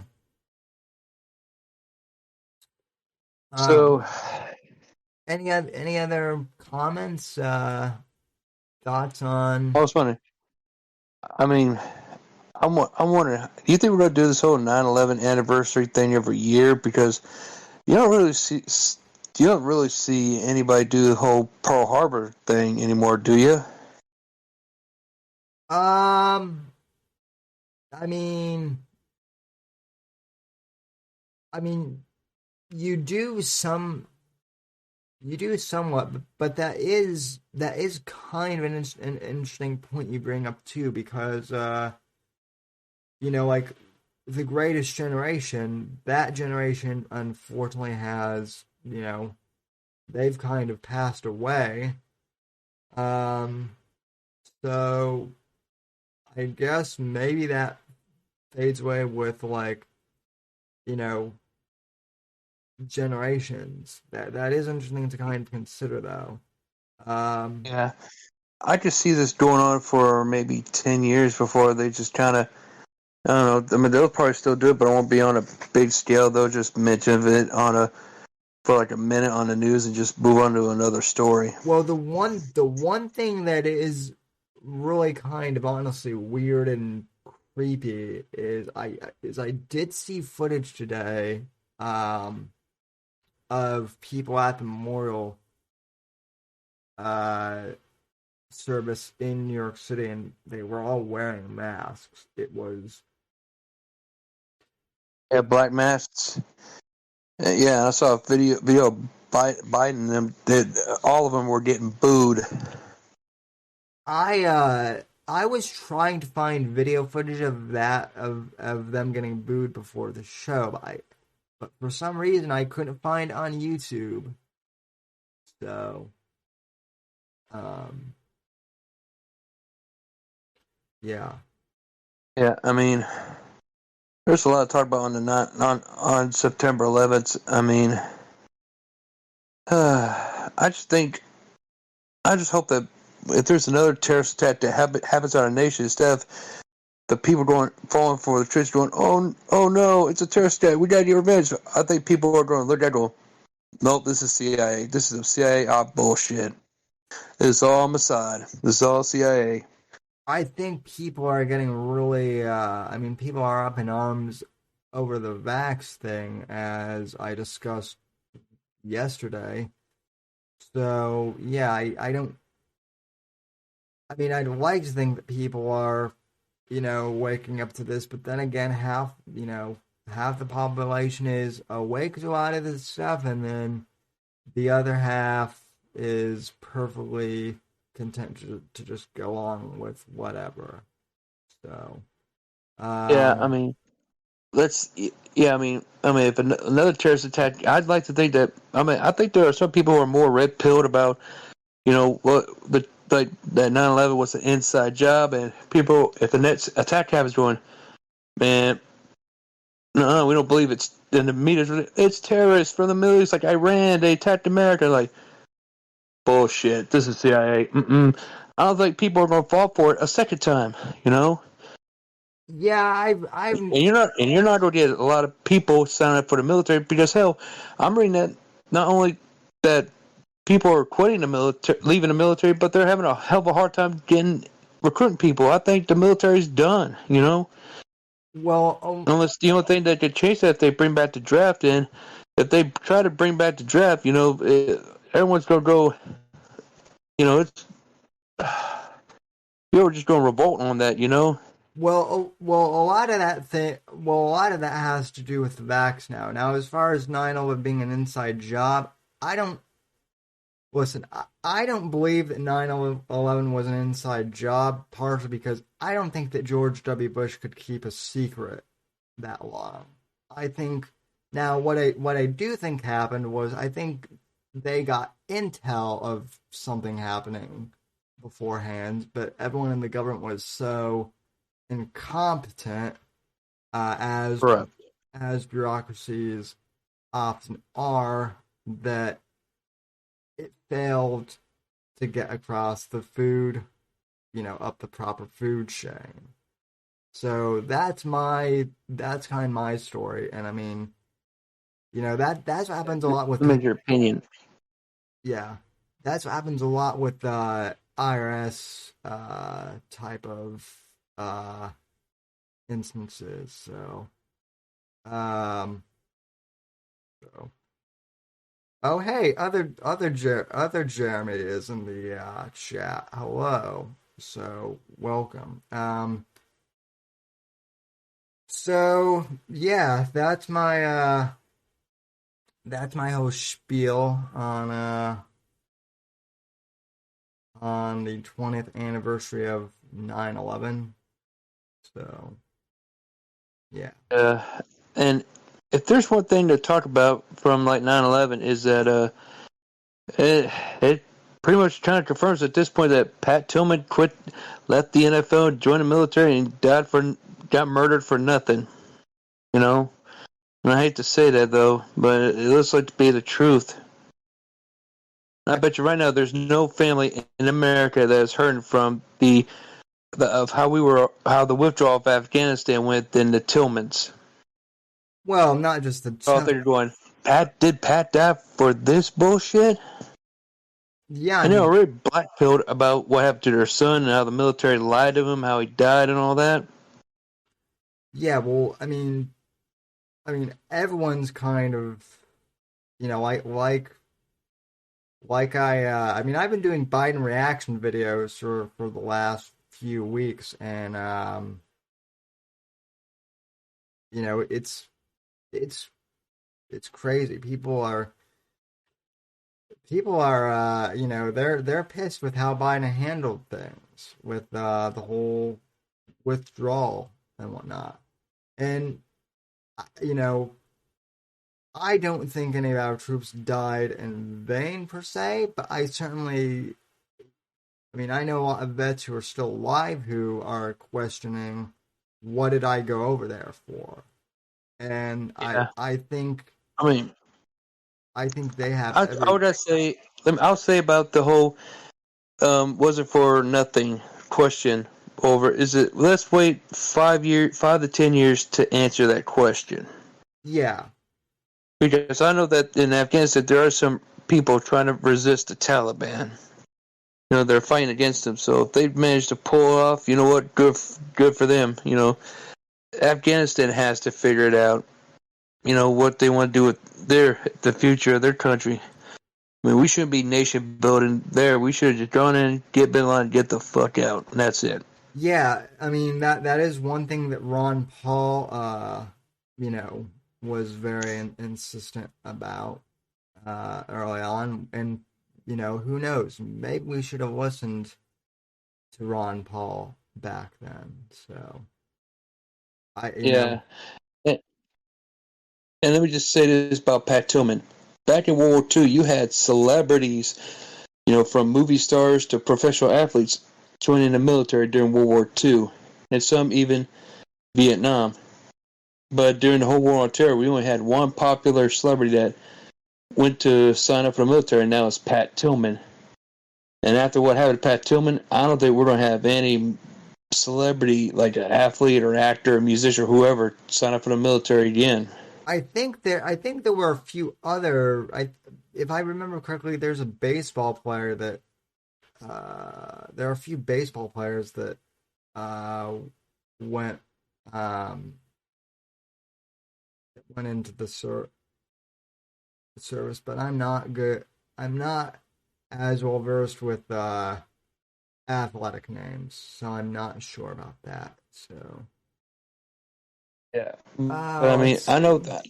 So, any other comments, thoughts on? I was wondering. I mean, I'm wondering. Do you think we're going to do this whole 9/11 anniversary thing every year? Because you don't really see anybody do the whole Pearl Harbor thing anymore, do you? I mean, you do somewhat, but that is kind of an interesting point you bring up too, because like the Greatest Generation, that generation unfortunately has, they've kind of passed away. So I guess maybe that fades away with, like, generations. That is interesting to kind of consider, though. Yeah, I could see this going on for maybe 10 years before they just kind of, I don't know. I mean, they'll probably still do it, but it won't be on a big scale. They'll just mention it for like a minute on the news and just move on to another story. Well, the one thing that is really kind of honestly weird and creepy is I did see footage today, of people at the memorial service in New York City, and they were all wearing masks. It was black masks. Yeah, I saw a video of Biden. Them that all of them were getting booed. I was trying to find video footage of that of them getting booed before the show, but for some reason I couldn't find on YouTube. So, yeah. Yeah, I mean, there's a lot to talk about on September 11th. I mean, I just hope that if there's another terrorist attack that happens on our nation, instead of the people falling for the tricks, going, oh no, it's a terrorist attack, we gotta get revenge. I think people are going to look at it and go, nope, this is CIA. This is a CIA bullshit. It's all Mossad. This is all CIA. I think people are getting really, people are up in arms over the vax thing, as I discussed yesterday. So, yeah, I'd like to think that people are, waking up to this, but then again, half the population is awake to a lot of this stuff, and then the other half is perfectly content to just go on with whatever. So, yeah, I mean, if another terrorist attack, I'd like to think that. I think there are some people who are more red pilled about, what that 9/11 was an inside job, and people, if the next attack happens, going, man, no, we don't believe it's in the media. It's terrorists from the Middle East, like Iran. They attacked America. Like, bullshit. This is CIA. I don't think people are going to fall for it a second time. You know. Yeah, I've. And you're not going to get a lot of people signing up for the military because hell, I'm reading that not only that people are quitting the military, leaving the military, but they're having a hell of a hard time recruiting people. I think the military's done. You know. Well, unless the only thing that could change that if they bring back the draft in, if they try to bring back the draft, everyone's going to go. It's you're just going to revolt on that. Well, a lot of that has to do with the vax now. Now, as far as 9/11 being an inside job, I don't believe that 9/11 was an inside job, partially because I don't think that George W. Bush could keep a secret that long. I think now what I do think happened was I think they got intel of something happening beforehand, but everyone in the government was so incompetent, as bureaucracies often are, that it failed to get across the food, up the proper food chain. So that's kind of my story, and I mean, that's what happens a lot with. Let me your opinion. Yeah, that's what happens a lot with IRS type of instances. So, oh hey, other Jeremy is in the chat. Hello, so welcome. So yeah, that's my whole spiel on the 20th anniversary of 9/11. So, yeah. And if there's one thing to talk about from like 9/11 is that it pretty much kind of confirms at this point that Pat Tillman left the NFL, joined the military, and got murdered for nothing. And I hate to say that though, but it looks like to be the truth. I bet you right now there's no family in America that is hurting from how the withdrawal of Afghanistan went than the Tillmans. Well, not just the. They're going. Did Pat die for this bullshit? Yeah, and they're already blackpilled about what happened to their son and how the military lied to him, how he died, and all that. Yeah, well, I mean, everyone's kind of, like I mean, I've been doing Biden reaction videos for the last few weeks, and it's crazy. People are they're pissed with how Biden handled things with the whole withdrawal and whatnot. And I don't think any of our troops died in vain per se, but I know a lot of vets who are still alive who are questioning, what did I go over there for? And yeah. I think they have. I'll say about the whole was it for nothing question over. Is it? Let's wait 5 to 10 years to answer that question. Yeah. Because I know that in Afghanistan there are some people trying to resist the Taliban. They're fighting against them. So if they've managed to pull off, what? Good for them. Afghanistan has to figure it out. What they want to do with the future of their country. I mean, we shouldn't be nation building there. We should have just gone in, get Bin Laden, get the fuck out, and that's it. Yeah, I mean that is one thing that Ron Paul, was very insistent about early on, and who knows? Maybe we should have listened to Ron Paul back then. So, And let me just say this about Pat Tillman. Back in World War II, you had celebrities, from movie stars to professional athletes joining the military during World War II, and some even Vietnam. But during the whole War on Terror, we only had one popular celebrity that went to sign up for the military, and now it's Pat Tillman. And after what happened to Pat Tillman, I don't think we're going to have any celebrity, like an athlete or actor or musician or whoever, sign up for the military again. I think there were a few other. If I remember correctly, there's a baseball player that. There are a few baseball players that went into the service, but I'm not good. I'm not as well versed with athletic names, so I'm not sure about that. So. Yeah, but I mean, I know that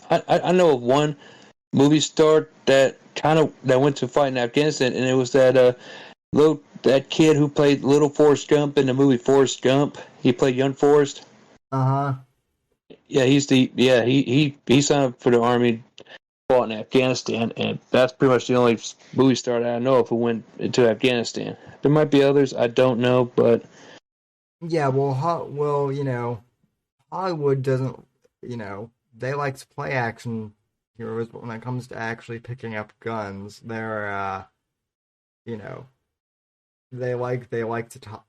I know of one movie star that went to fight in Afghanistan, and it was that kid who played Little Forrest Gump in the movie Forrest Gump. He played young Forrest. Yeah, he signed up for the army, fought in Afghanistan, and that's pretty much the only movie star that I know of who went into Afghanistan. There might be others, I don't know, but yeah, well, you know, Hollywood doesn't, you know, they like to play action heroes, but when it comes to actually picking up guns, they're, you know, they like to talk.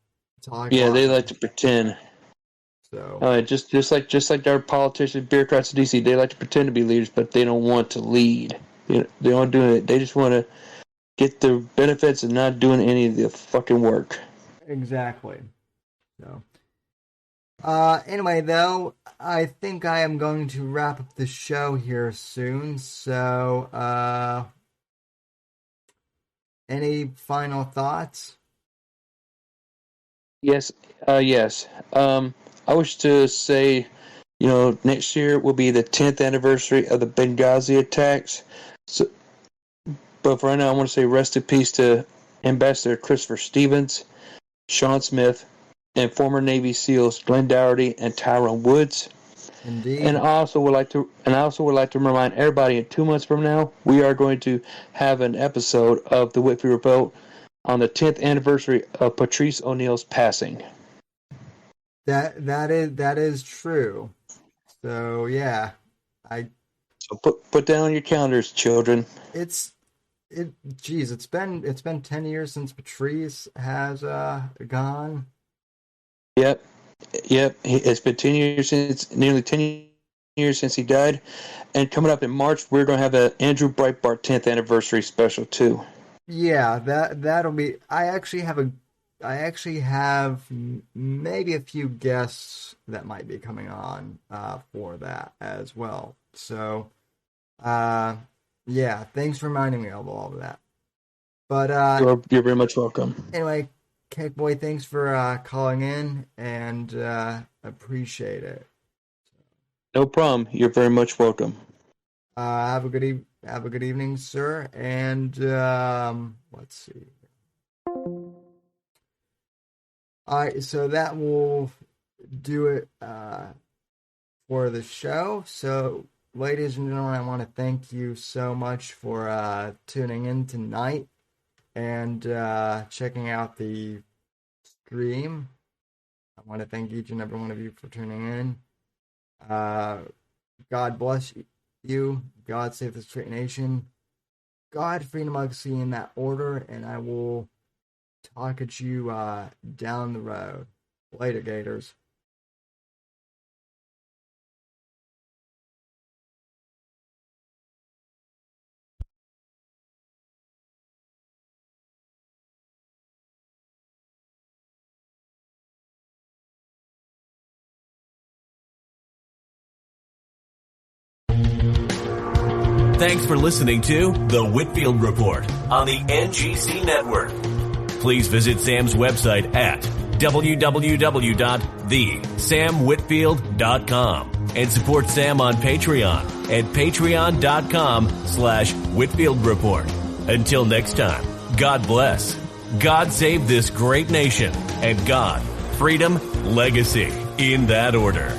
Yeah, they like to pretend. So just like our politicians, bureaucrats in DC, they like to pretend to be leaders, but they don't want to lead. They don't do it. They just want to get the benefits and not doing any of the fucking work. Exactly. So. Anyway, though, I think I am going to wrap up the show here soon. So, any final thoughts? Yes. I wish to say, you know, next year will be the 10th anniversary of the Benghazi attacks. So, but for right now, I want to say rest in peace to Ambassador Christopher Stevens, Sean Smith, and former Navy SEALs Glenn Dougherty and Tyrone Woods. Indeed. And I also would like to remind everybody, in 2 months from now, we are going to have an episode of the Whitfield Report on the 10th anniversary of Patrice O'Neal's passing. That is true. So yeah, So put down on your calendars, children. It's been 10 years since Patrice has gone. Yep. It's been nearly 10 years since he died, and coming up in March, we're going to have an Andrew Breitbart 10th anniversary special too. Yeah, that'll be. I actually have maybe a few guests that might be coming on for that as well. So, yeah, thanks for reminding me of all of that. But you're very much welcome. Anyway, Cake Boy, thanks for calling in, and appreciate it. No problem. You're very much welcome. Have a good evening, sir. And let's see. All right, so that will do it for the show. So, ladies and gentlemen, I want to thank you so much for tuning in tonight and checking out the stream. I want to thank each and every one of you for tuning in. God bless you. God save this great nation. God, freedom, legacy in that order, and I will talk at you down the road. Later, Gators. Thanks for listening to The Whitfield Report on the NGC Network. Please visit Sam's website at www.thesamwhitfield.com and support Sam on Patreon at patreon.com/Whitfield Report. Until next time, God bless, God save this great nation, and God, freedom, legacy, in that order.